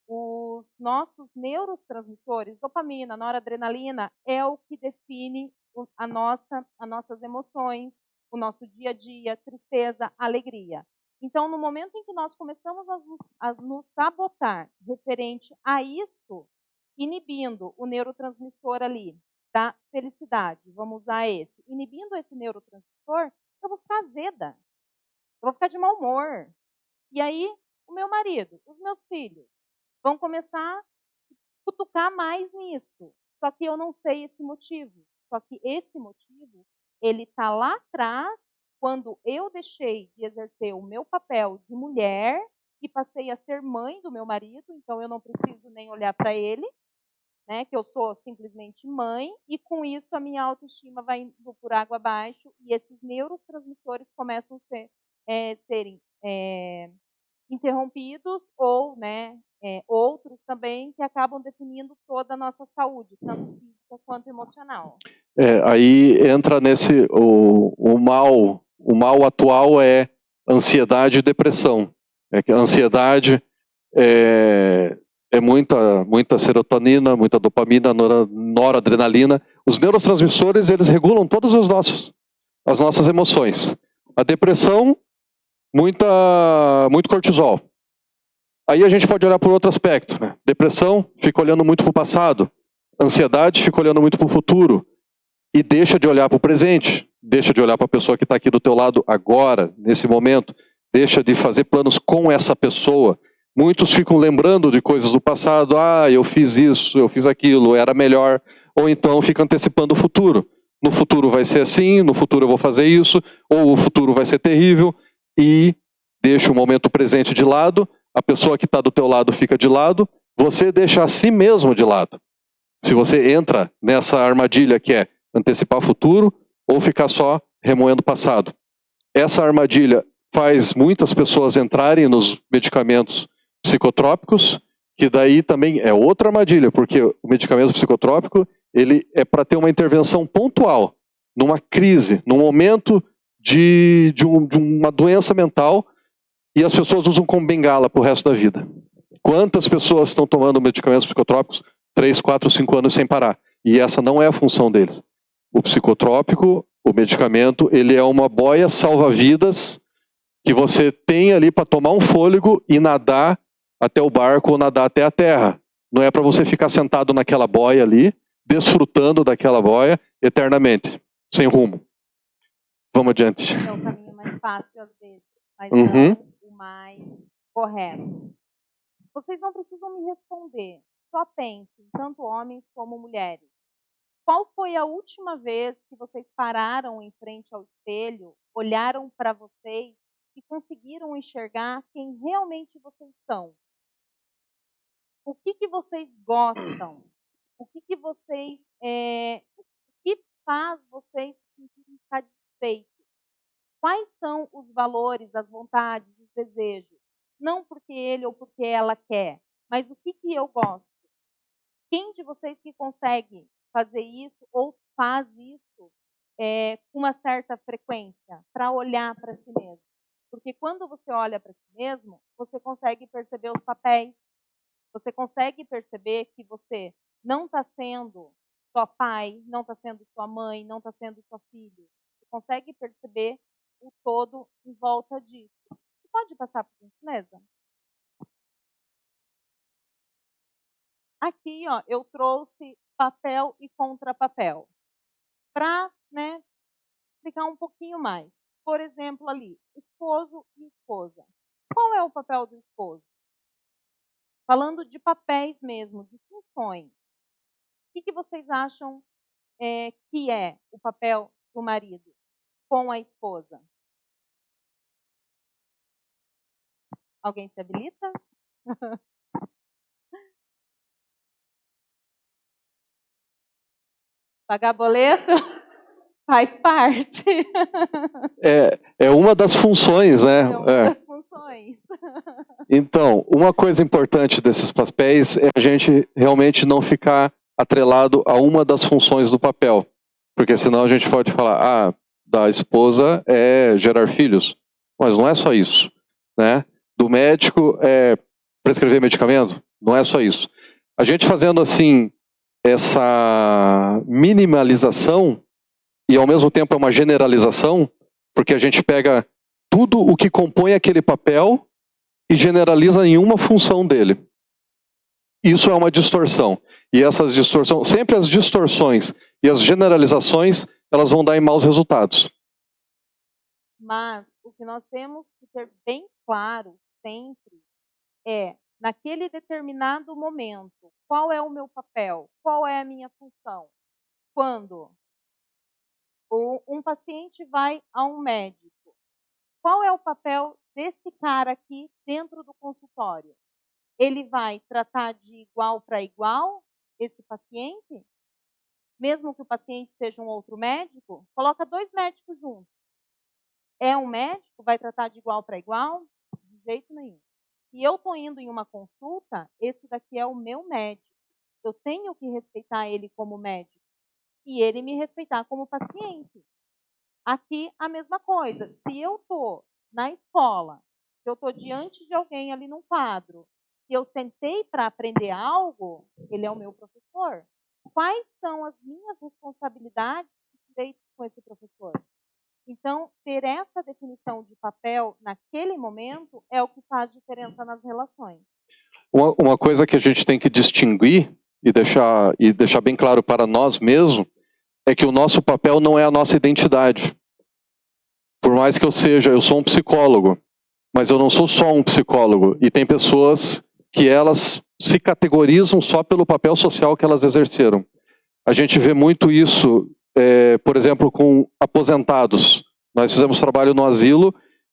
C: Os nossos neurotransmissores, dopamina, noradrenalina, é o que define as nossas emoções, o nosso dia a dia, tristeza, alegria. Então, no momento em que nós começamos a nos sabotar referente a isso, inibindo o neurotransmissor ali da felicidade, vamos usar esse, inibindo esse neurotransmissor, eu vou ficar azeda, eu vou ficar de mau humor. E aí, o meu marido, os meus filhos, vão começar a cutucar mais nisso. Só que eu não sei esse motivo. Só que esse motivo, ele está lá atrás quando eu deixei de exercer o meu papel de mulher e passei a ser mãe do meu marido, então eu não preciso nem olhar para ele, né, que eu sou simplesmente mãe, e com isso a minha autoestima vai indo por água abaixo e esses neurotransmissores começam a serem interrompidos ou, né, outros também que acabam definindo toda a nossa saúde, tanto física quanto emocional.
B: Aí entra o mal atual é ansiedade e depressão. É que a ansiedade é muita serotonina, muita dopamina, noradrenalina. Os neurotransmissores, eles regulam todas as nossas emoções. A depressão, muito cortisol. Aí a gente pode olhar por outro aspecto, né? Depressão, fica olhando muito para o passado. Ansiedade, fica olhando muito para o futuro. E deixa de olhar para o presente. Deixa de olhar para a pessoa que está aqui do teu lado agora, nesse momento. Deixa de fazer planos com essa pessoa. Muitos ficam lembrando de coisas do passado. Ah, eu fiz isso, eu fiz aquilo, era melhor. Ou então fica antecipando o futuro. No futuro vai ser assim, no futuro eu vou fazer isso. Ou o futuro vai ser terrível. E deixa o momento presente de lado. A pessoa que está do teu lado fica de lado. Você deixa a si mesmo de lado. Se você entra nessa armadilha que é antecipar o futuro ou ficar só remoendo o passado. Essa armadilha faz muitas pessoas entrarem nos medicamentos psicotrópicos, que daí também é outra armadilha, porque o medicamento psicotrópico ele é para ter uma intervenção pontual, numa crise, num momento de uma doença mental, e as pessoas usam como bengala para o resto da vida. Quantas pessoas estão tomando medicamentos psicotrópicos 3, 4, 5 anos sem parar? E essa não é a função deles. O psicotrópico, o medicamento, ele é uma boia salva-vidas que você tem ali para tomar um fôlego e nadar até o barco ou nadar até a terra. Não é para você ficar sentado naquela boia ali, desfrutando daquela boia eternamente, sem rumo. Vamos adiante.
C: É o caminho mais fácil às vezes, mas
B: Uhum.
C: não o mais correto. Vocês não precisam me responder, só pensem, tanto homens como mulheres. Qual foi a última vez que vocês pararam em frente ao espelho, olharam para vocês e conseguiram enxergar quem realmente vocês são? O que vocês gostam? O que vocês, o que faz vocês se sentirem satisfeitos? Quais são os valores, as vontades, os desejos? Não porque ele ou porque ela quer, mas o que eu gosto? Quem de vocês que consegue fazer isso ou faz isso com uma certa frequência para olhar para si mesmo? Porque quando você olha para si mesmo, você consegue perceber os papéis, você consegue perceber que você não está sendo só pai, não está sendo sua mãe, não está sendo sua filha. Você consegue perceber o todo em volta disso. Você pode passar por gentileza? Aqui, ó, eu trouxe papel e contrapapel para, né, explicar um pouquinho mais. Por exemplo, ali, esposo e esposa. Qual é o papel do esposo? Falando de papéis mesmo, de funções. O que vocês acham que é o papel do marido com a esposa? Alguém se habilita? Pagar boleto? Faz parte.
B: É uma das funções, né?
C: É uma das funções.
B: Então, uma coisa importante desses papéis é a gente realmente não ficar atrelado a uma das funções do papel. Porque senão a gente pode falar, da esposa é gerar filhos. Mas não é só isso, né? Do médico é prescrever medicamento. Não é só isso. A gente fazendo assim, essa minimalização, e ao mesmo tempo é uma generalização, porque a gente pega tudo o que compõe aquele papel e generaliza em uma função dele. Isso é uma distorção. E essas distorções, sempre as distorções e as generalizações, elas vão dar em maus resultados.
C: Mas o que nós temos que ter bem claro sempre é, naquele determinado momento, qual é o meu papel? Qual é a minha função? Quando Um paciente vai a um médico. Qual é o papel desse cara aqui dentro do consultório? Ele vai tratar de igual para igual esse paciente? Mesmo que o paciente seja um outro médico? Coloca 2 médicos juntos. É um médico? Vai tratar de igual para igual? De jeito nenhum. Se eu estou indo em uma consulta, esse daqui é o meu médico. Eu tenho que respeitar ele como médico. E ele me respeitar como paciente. Aqui, a mesma coisa. Se eu estou na escola, se eu estou diante de alguém ali num quadro, se eu sentei para aprender algo, ele é o meu professor. Quais são as minhas responsabilidades e direitos com esse professor? Então, ter essa definição de papel naquele momento é o que faz diferença nas relações.
B: Uma coisa que a gente tem que distinguir e deixar bem claro para nós mesmos é que o nosso papel não é a nossa identidade. Por mais que eu sou um psicólogo, mas eu não sou só um psicólogo. E tem pessoas que elas se categorizam só pelo papel social que elas exerceram. A gente vê muito isso, por exemplo, com aposentados. Nós fizemos trabalho no asilo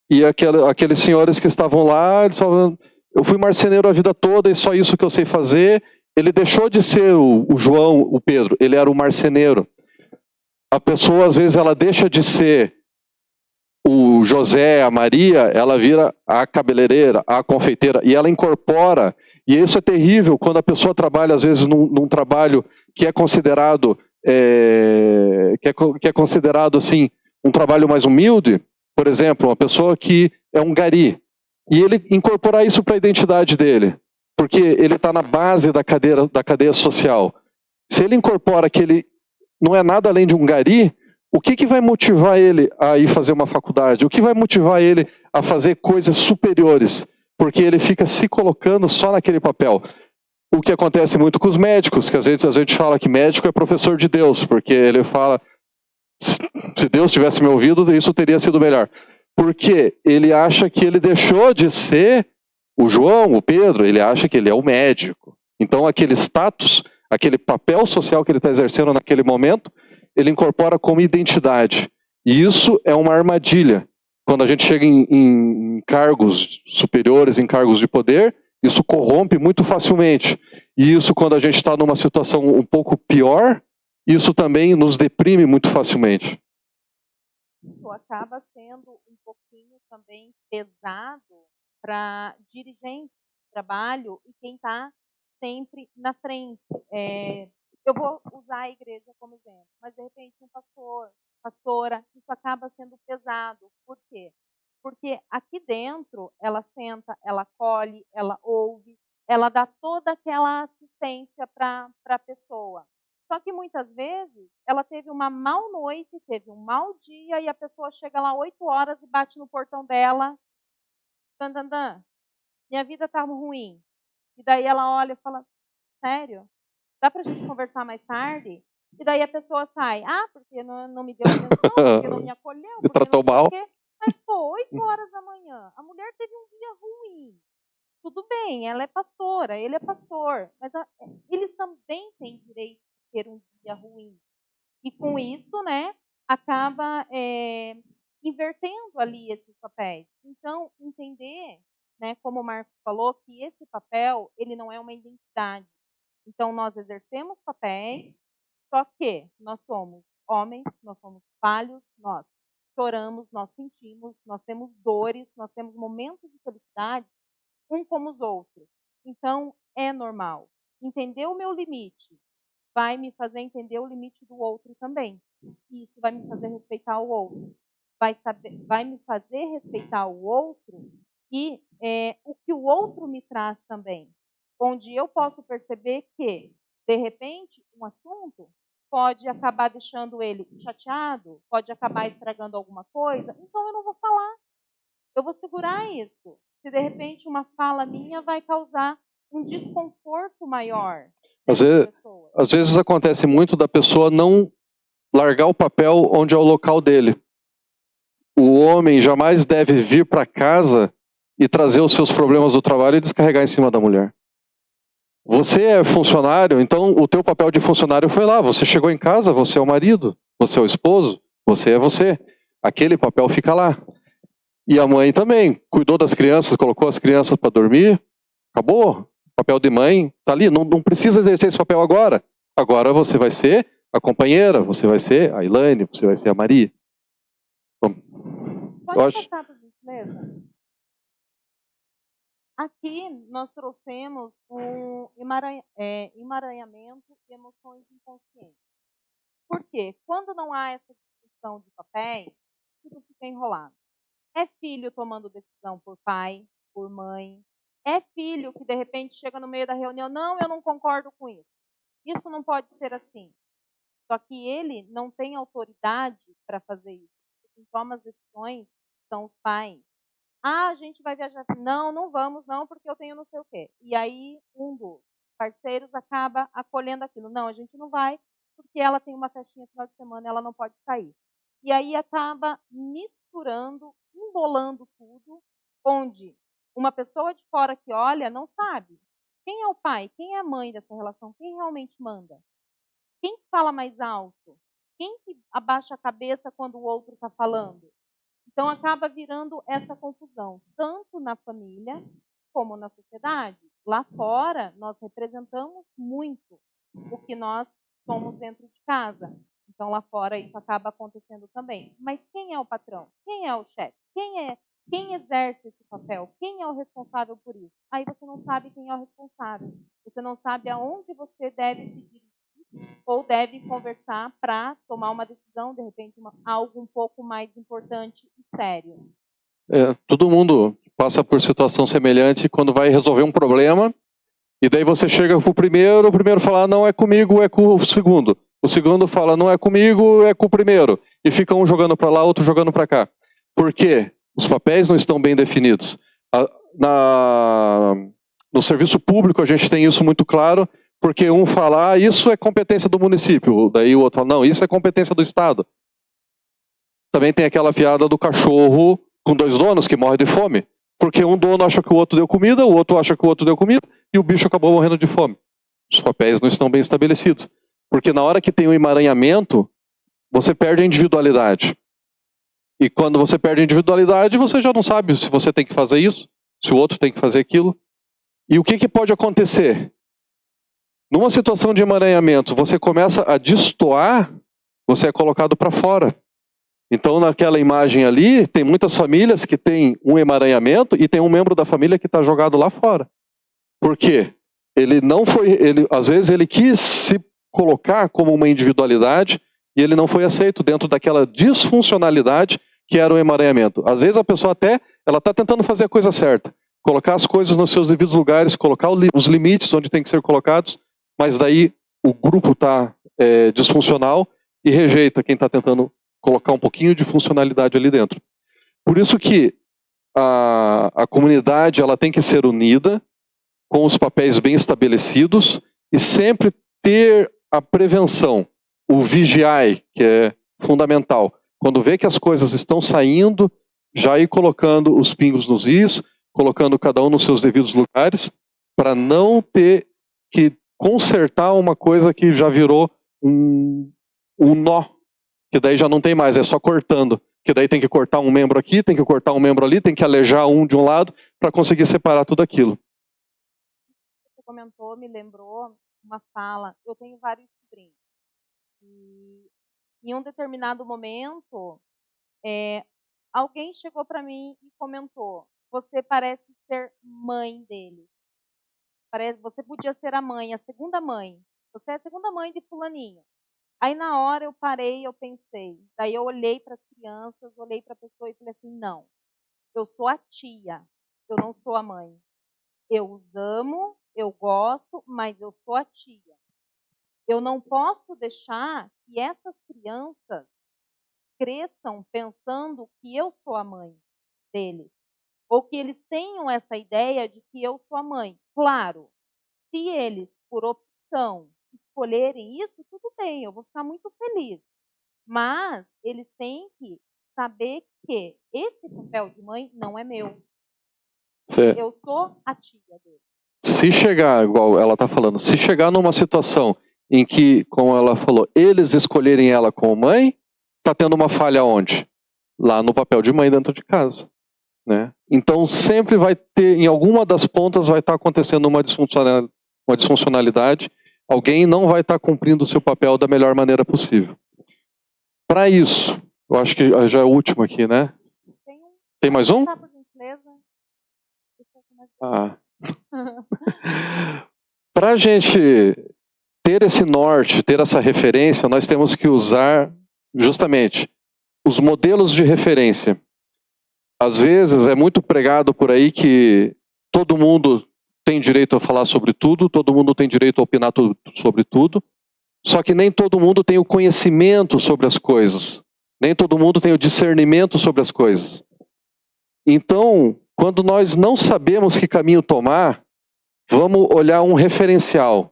B: e aqueles senhores que estavam lá, eles falavam, eu fui marceneiro a vida toda e só isso que eu sei fazer. Ele deixou de ser o João, o Pedro, ele era o marceneiro. A pessoa, às vezes, ela deixa de ser o José, a Maria, ela vira a cabeleireira, a confeiteira, e ela incorpora, e isso é terrível quando a pessoa trabalha, às vezes, num trabalho que é considerado, que é considerado, assim, um trabalho mais humilde, por exemplo, uma pessoa que é um gari, e ele incorporar isso para a identidade dele, porque ele está na base da cadeia social. Se ele incorpora que ele não é nada além de um gari, o que vai motivar ele a ir fazer uma faculdade? O que vai motivar ele a fazer coisas superiores? Porque ele fica se colocando só naquele papel. O que acontece muito com os médicos, que às vezes a gente fala que médico é professor de Deus, porque ele fala, se Deus tivesse me ouvido, isso teria sido melhor. Porque ele acha que ele deixou de ser o João, o Pedro, ele acha que ele é o médico. Então aquele status, aquele papel social que ele está exercendo naquele momento, ele incorpora como identidade. E isso é uma armadilha. Quando a gente chega em cargos superiores, em cargos de poder, isso corrompe muito facilmente. E isso, quando a gente está numa situação um pouco pior, isso também nos deprime muito facilmente.
C: Isso acaba sendo um pouquinho também pesado para dirigente de trabalho e quem está sempre na frente. Eu vou usar a igreja como exemplo, mas de repente um pastor, pastora, isso acaba sendo pesado. Por quê? Porque aqui dentro ela senta, ela acolhe, ela ouve, ela dá toda aquela assistência para a pessoa. Só que muitas vezes ela teve uma mal noite, teve um mau dia e a pessoa chega lá 8 horas e bate no portão dela. Dan, dan, dan. Minha vida está ruim. E daí ela olha e fala, sério? Dá pra gente conversar mais tarde? E daí a pessoa sai, porque não me deu atenção, porque não me acolheu,
B: Me
C: porque
B: tratou
C: não sei
B: mal.
C: o quê. Mas, 8 horas da manhã, a mulher teve um dia ruim. Tudo bem, ela é pastora, ele é pastor, mas eles também têm direito de ter um dia ruim. E com isso, né, acaba invertendo ali esses papéis. Então, entender, né, como o Marcos falou, que esse papel, ele não é uma identidade. Então, nós exercemos papéis, só que nós somos homens, nós somos falhos, nós choramos, nós sentimos, nós temos dores, nós temos momentos de felicidade, um como os outros. Então, é normal. Entender o meu limite vai me fazer entender o limite do outro também. E isso vai me fazer respeitar o outro. Vai me fazer respeitar o outro e o que o outro me traz também. Onde eu posso perceber que, de repente, um assunto pode acabar deixando ele chateado, pode acabar estragando alguma coisa, então eu não vou falar. Eu vou segurar isso. Se, de repente, uma fala minha vai causar um desconforto maior.
B: Às vezes acontece muito da pessoa não largar o papel onde é o local dele. O homem jamais deve vir para casa e trazer os seus problemas do trabalho e descarregar em cima da mulher. Você é funcionário, então o teu papel de funcionário foi lá. Você chegou em casa, você é o marido, você é o esposo. Você é você. Aquele papel fica lá. E a mãe também cuidou das crianças, colocou as crianças para dormir. Acabou. O papel de mãe tá ali. Não precisa exercer esse papel agora. Agora você vai ser a companheira, você vai ser a Elaine, você vai ser a Maria.
C: Pode
B: Eu acho...
C: passar, por gentileza? Aqui nós trouxemos um emaranhamento de emoções inconscientes. Por quê? Quando não há essa discussão de papéis, tudo fica enrolado. É filho tomando decisão por pai, por mãe. É filho que de repente chega no meio da reunião, não, eu não concordo com isso. Isso não pode ser assim. Só que ele não tem autoridade para fazer isso. Quem toma as decisões são os pais. Ah, a gente vai viajar. Não, não vamos, não, porque eu tenho não sei o quê. E aí, um dos parceiros acaba acolhendo aquilo. Não, a gente não vai, porque ela tem uma festinha no final de semana, ela não pode sair. E aí acaba misturando, embolando tudo, onde uma pessoa de fora que olha não sabe quem é o pai, quem é a mãe dessa relação, quem realmente manda. Quem fala mais alto? Quem que abaixa a cabeça quando o outro está falando? Então, acaba virando essa confusão, tanto na família como na sociedade. Lá fora, nós representamos muito o que nós somos dentro de casa. Então, lá fora, isso acaba acontecendo também. Mas quem é o patrão? Quem é o chefe? Quem exerce esse papel? Quem é o responsável por isso? Aí você não sabe quem é o responsável. Você não sabe aonde você deve se dirigir ou deve conversar para tomar uma decisão, de repente, algo um pouco mais importante e sério.
B: Todo mundo passa por situação semelhante quando vai resolver um problema, e daí você chega pro o primeiro fala, não é comigo, é com o segundo fala, não é comigo, é com o primeiro, e fica um jogando para lá, outro jogando para cá. Por quê? Os papéis não estão bem definidos. No serviço público a gente tem isso muito claro, porque um fala, isso é competência do município, daí o outro fala, não, isso é competência do Estado. Também tem aquela piada do cachorro com 2 donos que morre de fome, porque um dono acha que o outro deu comida, o outro acha que o outro deu comida, e o bicho acabou morrendo de fome. Os papéis não estão bem estabelecidos. Porque na hora que tem um emaranhamento, você perde a individualidade. E quando você perde a individualidade, você já não sabe se você tem que fazer isso, se o outro tem que fazer aquilo. E o que pode acontecer? Numa situação de emaranhamento, você começa a destoar, você é colocado para fora. Então, naquela imagem ali, tem muitas famílias que têm um emaranhamento e tem um membro da família que está jogado lá fora. Por quê? Às vezes ele quis se colocar como uma individualidade e ele não foi aceito dentro daquela disfuncionalidade que era o emaranhamento. Às vezes a pessoa ela está tentando fazer a coisa certa, colocar as coisas nos seus devidos lugares, colocar os limites onde tem que ser colocados, mas daí o grupo está disfuncional e rejeita quem está tentando colocar um pouquinho de funcionalidade ali dentro. Por isso que a comunidade ela tem que ser unida, com os papéis bem estabelecidos, e sempre ter a prevenção, o vigiai, que é fundamental. Quando vê que as coisas estão saindo, já ir colocando os pingos nos is, colocando cada um nos seus devidos lugares, para não ter que consertar uma coisa que já virou um nó, que daí já não tem mais, é só cortando. Que daí tem que cortar um membro aqui, tem que cortar um membro ali, tem que alejar um de um lado, para conseguir separar tudo aquilo.
C: Você comentou, me lembrou uma fala. Eu tenho vários sobrinhos. E em um determinado momento, alguém chegou para mim e comentou: você parece ser mãe dele. Você podia ser a mãe, a segunda mãe. Você é a segunda mãe de fulaninho. Aí na hora eu parei, eu pensei. Daí eu olhei para as crianças, olhei para a pessoa e falei assim: não, eu sou a tia, eu não sou a mãe. Eu os amo, eu gosto, mas eu sou a tia. Eu não posso deixar que essas crianças cresçam pensando que eu sou a mãe deles. Ou que eles tenham essa ideia de que eu sou a mãe. Claro, se eles, por opção, escolherem isso, tudo bem, eu vou ficar muito feliz. Mas eles têm que saber que esse papel de mãe não é meu. Eu sou a tia dele.
B: Se chegar, igual ela está falando, se chegar numa situação em que, como ela falou, eles escolherem ela como mãe, está tendo uma falha onde? Lá no papel de mãe dentro de casa, né? Então sempre vai ter, em alguma das pontas vai estar acontecendo uma disfuncionalidade, alguém não vai estar cumprindo o seu papel da melhor maneira possível. Para isso, eu acho que já é o último aqui, né? Tem mais um? Para a gente ter esse norte, ter essa referência, nós temos que usar justamente os modelos de referência. Às vezes é muito pregado por aí que todo mundo tem direito a falar sobre tudo, todo mundo tem direito a opinar sobre tudo, só que nem todo mundo tem o conhecimento sobre as coisas, nem todo mundo tem o discernimento sobre as coisas. Então, quando nós não sabemos que caminho tomar, vamos olhar um referencial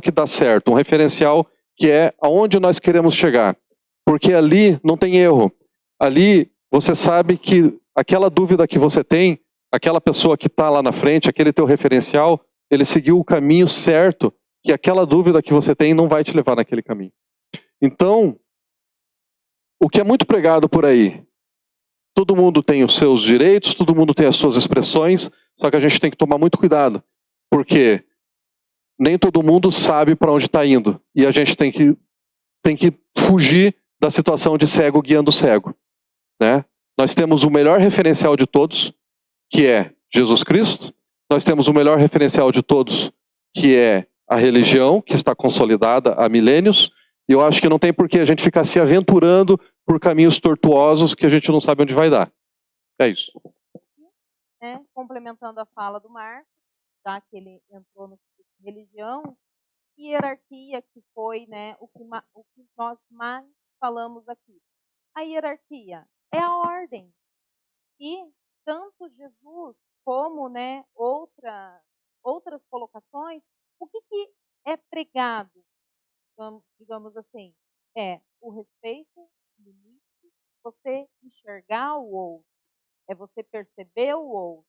B: que dá certo, um referencial que é aonde nós queremos chegar. Porque ali não tem erro. Ali você sabe que aquela dúvida que você tem, aquela pessoa que está lá na frente, aquele teu referencial, ele seguiu o caminho certo, que aquela dúvida que você tem não vai te levar naquele caminho. Então, o que é muito pregado por aí, todo mundo tem os seus direitos, todo mundo tem as suas expressões, só que a gente tem que tomar muito cuidado, porque nem todo mundo sabe para onde está indo. E a gente tem que fugir da situação de cego guiando o cego, né? Nós temos o melhor referencial de todos, que é Jesus Cristo. Nós temos o melhor referencial de todos, que é a religião, que está consolidada há milênios. E eu acho que não tem por que a gente ficar se aventurando por caminhos tortuosos que a gente não sabe onde vai dar. É isso.
C: Complementando a fala do Marcos, já que ele entrou no religião, hierarquia, que foi, né, o que nós mais falamos aqui. A hierarquia é a ordem. E tanto Jesus como, né, outras colocações, o que é pregado, digamos assim, é o respeito, o limite, você enxergar o outro, é você perceber o outro.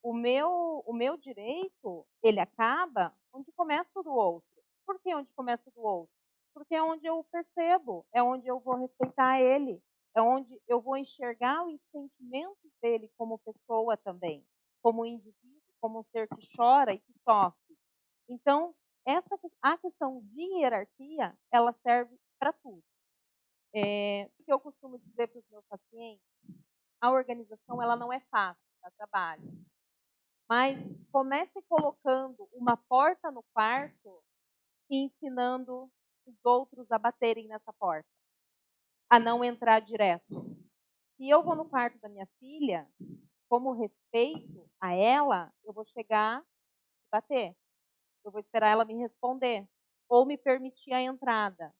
C: O meu direito, ele acaba onde começa o do outro. Por que onde começa o do outro? Porque é onde eu percebo, é onde eu vou respeitar ele, é onde eu vou enxergar os sentimentos dele como pessoa também, como indivíduo, como um ser que chora e que sofre. Então, a questão de hierarquia, ela serve para tudo. O que eu costumo dizer para os meus pacientes, a organização ela não é fácil, dá trabalho. Mas comece colocando uma porta no quarto e ensinando os outros a baterem nessa porta, a não entrar direto. Se eu vou no quarto da minha filha, como respeito a ela, eu vou chegar e bater. Eu vou esperar ela me responder ou me permitir a entrada.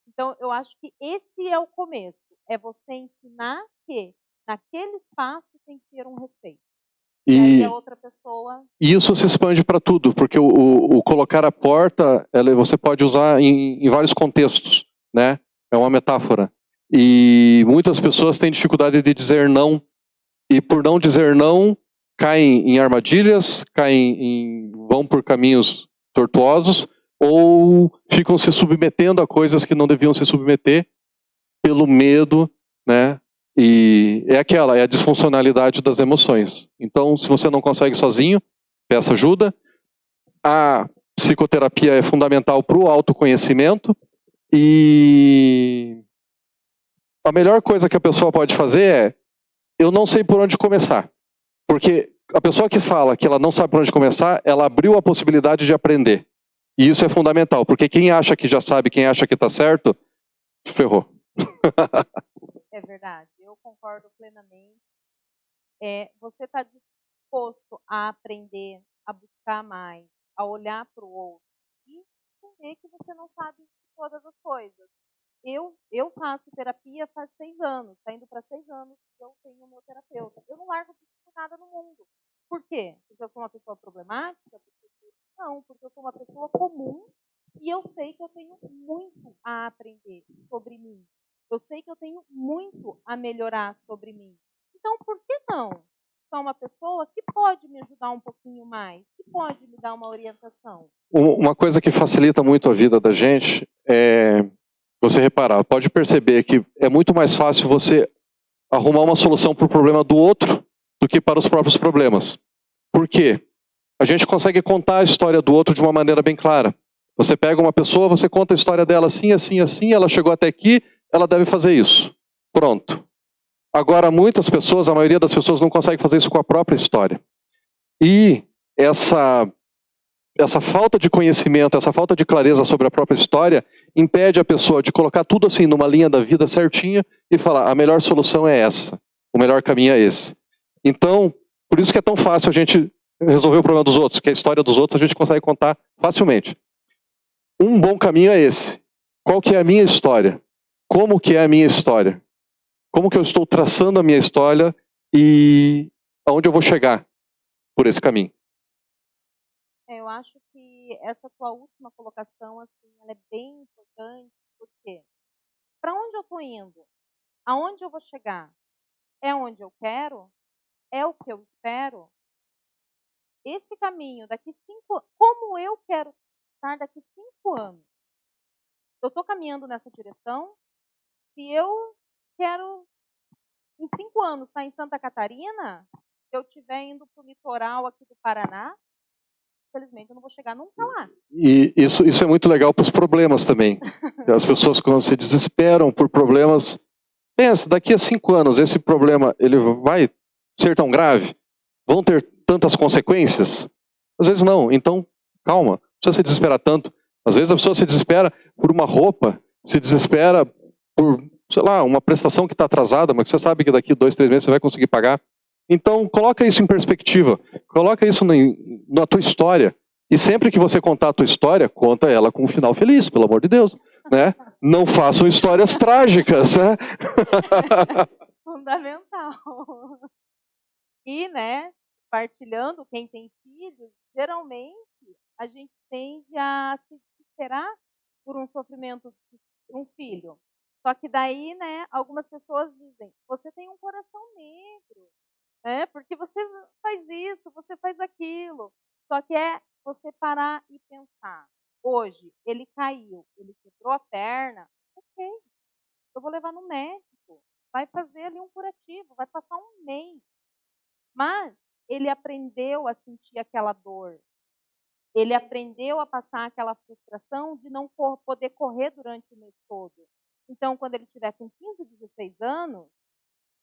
C: Então, eu acho que esse é o começo. É você ensinar que naquele espaço tem que ter um respeito. E aí a outra pessoa...
B: Isso se expande para tudo, porque o colocar a porta, você pode usar em vários contextos, né? É uma metáfora. E muitas pessoas têm dificuldade de dizer não, e por não dizer não, caem em armadilhas, vão por caminhos tortuosos, ou ficam se submetendo a coisas que não deviam se submeter pelo medo, né? E é a disfuncionalidade das emoções. Então, se você não consegue sozinho, peça ajuda. A psicoterapia é fundamental para o autoconhecimento. E a melhor coisa que a pessoa pode fazer é: eu não sei por onde começar. Porque a pessoa que fala que ela não sabe por onde começar, ela abriu a possibilidade de aprender. E isso é fundamental, porque quem acha que já sabe, quem acha que está certo, ferrou.
C: É verdade, eu concordo plenamente. Você está disposto a aprender, a buscar mais, a olhar para o outro e entender que você não sabe todas as coisas. Eu faço terapia faz 6 anos, está indo para 6 anos que eu tenho o meu terapeuta. Eu não largo de nada no mundo. Por quê? Porque eu sou uma pessoa problemática? Não, porque eu sou uma pessoa comum e eu sei que eu tenho muito a aprender sobre mim. Eu sei que eu tenho muito a melhorar sobre mim. Então, por que não? Sou uma pessoa que pode me ajudar um pouquinho mais, que pode me dar uma orientação.
B: Uma coisa que facilita muito a vida da gente é você reparar, pode perceber que é muito mais fácil você arrumar uma solução para o problema do outro do que para os próprios problemas. Por quê? A gente consegue contar a história do outro de uma maneira bem clara. Você pega uma pessoa, você conta a história dela assim, assim, assim, ela chegou até aqui, ela deve fazer isso. Pronto. Agora, muitas pessoas, a maioria das pessoas não consegue fazer isso com a própria história. E essa falta de conhecimento, essa falta de clareza sobre a própria história, impede a pessoa de colocar tudo assim numa linha da vida certinha e falar, a melhor solução é essa, o melhor caminho é esse. Então, por isso que é tão fácil a gente resolver o problema dos outros, que a história dos outros a gente consegue contar facilmente. Um bom caminho é esse. Qual que é a minha história? Como que é a minha história? Como que eu estou traçando a minha história e aonde eu vou chegar por esse caminho?
C: Eu acho que essa tua última colocação, assim, ela é bem importante, porque para onde eu estou indo? Aonde eu vou chegar? É onde eu quero? É o que eu espero? Esse caminho daqui 5, como eu quero estar daqui 5 anos? Eu estou caminhando nessa direção? Se eu quero, em 5 anos, estar em Santa Catarina, se eu estiver indo para o litoral aqui do Paraná, infelizmente eu não vou chegar nunca lá.
B: E isso é muito legal para os problemas também. As pessoas, quando se desesperam por problemas, pensa, daqui a 5 anos, esse problema ele vai ser tão grave? Vão ter tantas consequências? Às vezes não. Então, calma, não precisa se desesperar tanto. Às vezes a pessoa se desespera por uma roupa, se desespera por, sei lá, uma prestação que está atrasada, mas que você sabe que daqui 2, 3 meses você vai conseguir pagar. Então, coloca isso em perspectiva. Coloca isso na tua história. E sempre que você contar a tua história, conta ela com um final feliz, pelo amor de Deus. Né? Não façam histórias trágicas, né?
C: Fundamental. E, né, partilhando, quem tem filhos, geralmente a gente tende a se desesperar por um sofrimento de um filho. Só que daí, né, algumas pessoas dizem, você tem um coração negro, né, porque você faz isso, você faz aquilo. Só que é você parar e pensar, hoje ele caiu, ele quebrou a perna, ok, eu vou levar no médico, vai fazer ali um curativo, vai passar um mês. Mas ele aprendeu a sentir aquela dor. Ele aprendeu a passar aquela frustração de não poder correr durante o mês todo. Então, quando ele tiver com 15, 16 anos,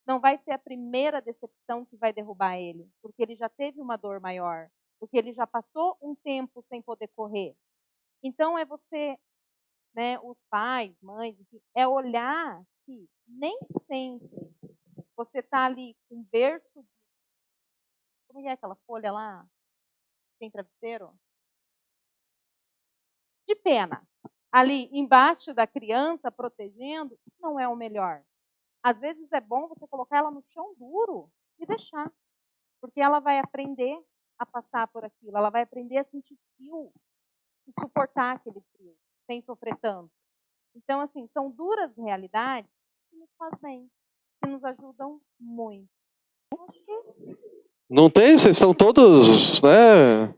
C: não vai ser a primeira decepção que vai derrubar ele, porque ele já teve uma dor maior, porque ele já passou um tempo sem poder correr. Então, é você, né, os pais, mães, enfim, é olhar que nem sempre você está ali com um berço. Como é aquela folha lá? Tem travesseiro? De pena. Ali embaixo da criança, protegendo, não é o melhor. Às vezes é bom você colocar ela no chão duro e deixar. Porque ela vai aprender a passar por aquilo. Ela vai aprender a sentir frio e suportar aquele frio, sem sofrer tanto. Então, assim, são duras realidades que nos fazem bem, que nos ajudam muito.
B: Não tem? Vocês estão todos, né?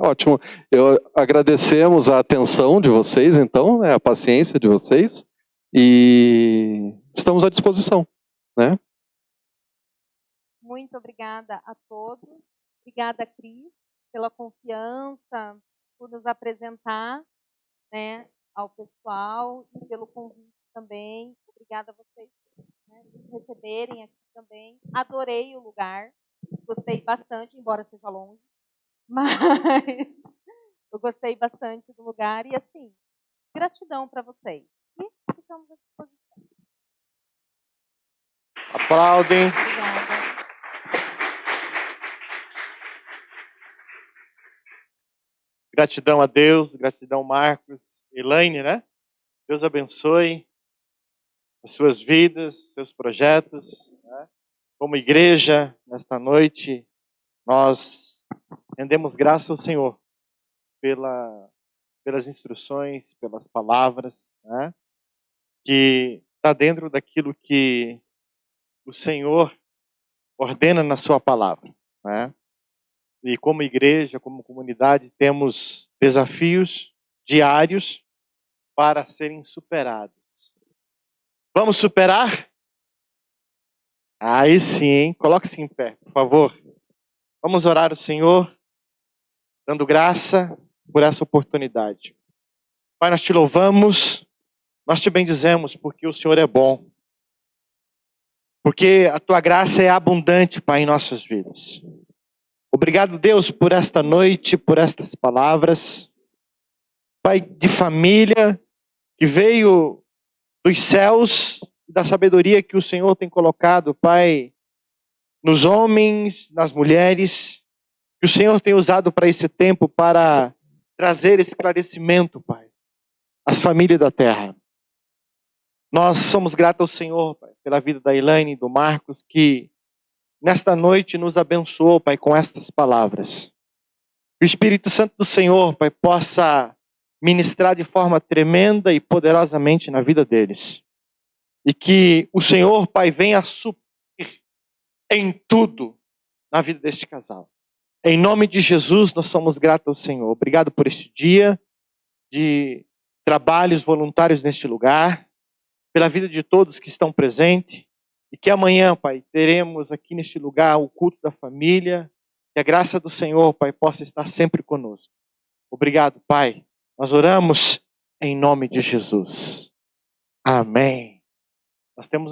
B: Ótimo. Eu agradecemos a atenção de vocês, então, né, a paciência de vocês, e estamos à disposição, né?
C: Muito obrigada a todos. Obrigada, Cris, pela confiança, por nos apresentar, né, ao pessoal e pelo convite também. Obrigada a vocês, né, por nos receberem aqui também. Adorei o lugar, gostei bastante, embora seja longe, mas eu gostei bastante do lugar e, assim, gratidão para vocês. E ficamos à disposição.
D: Aplaudem.
C: Obrigada.
D: Gratidão a Deus, gratidão Marcos, Elaine, né? Deus abençoe as suas vidas, seus projetos. Né? Como igreja, nesta noite, nós rendemos graça ao Senhor pelas instruções, pelas palavras, né? Que está dentro daquilo que o Senhor ordena na sua palavra, né? E como igreja, como comunidade, temos desafios diários para serem superados. Vamos superar? Aí sim, hein? Coloque-se em pé, por favor. Vamos orar ao Senhor, dando graça por essa oportunidade. Pai, nós te louvamos, nós te bendizemos, porque o Senhor é bom. Porque a tua graça é abundante, Pai, em nossas vidas. Obrigado, Deus, por esta noite, por estas palavras. Pai, de família, que veio dos céus, da sabedoria que o Senhor tem colocado, Pai, nos homens, nas mulheres, que o Senhor tem usado para esse tempo, para trazer esclarecimento, Pai, às famílias da terra. Nós somos gratos ao Senhor, Pai, pela vida da Elaine e do Marcos, que nesta noite nos abençoou, Pai, com estas palavras. Que o Espírito Santo do Senhor, Pai, possa ministrar de forma tremenda e poderosamente na vida deles. E que o Senhor, Pai, venha suprir em tudo na vida deste casal. Em nome de Jesus, nós somos gratos ao Senhor. Obrigado por este dia de trabalhos voluntários neste lugar, pela vida de todos que estão presentes, e que amanhã, Pai, teremos aqui neste lugar o culto da família, que a graça do Senhor, Pai, possa estar sempre conosco. Obrigado, Pai. Nós oramos em nome de Jesus. Amém. Nós temos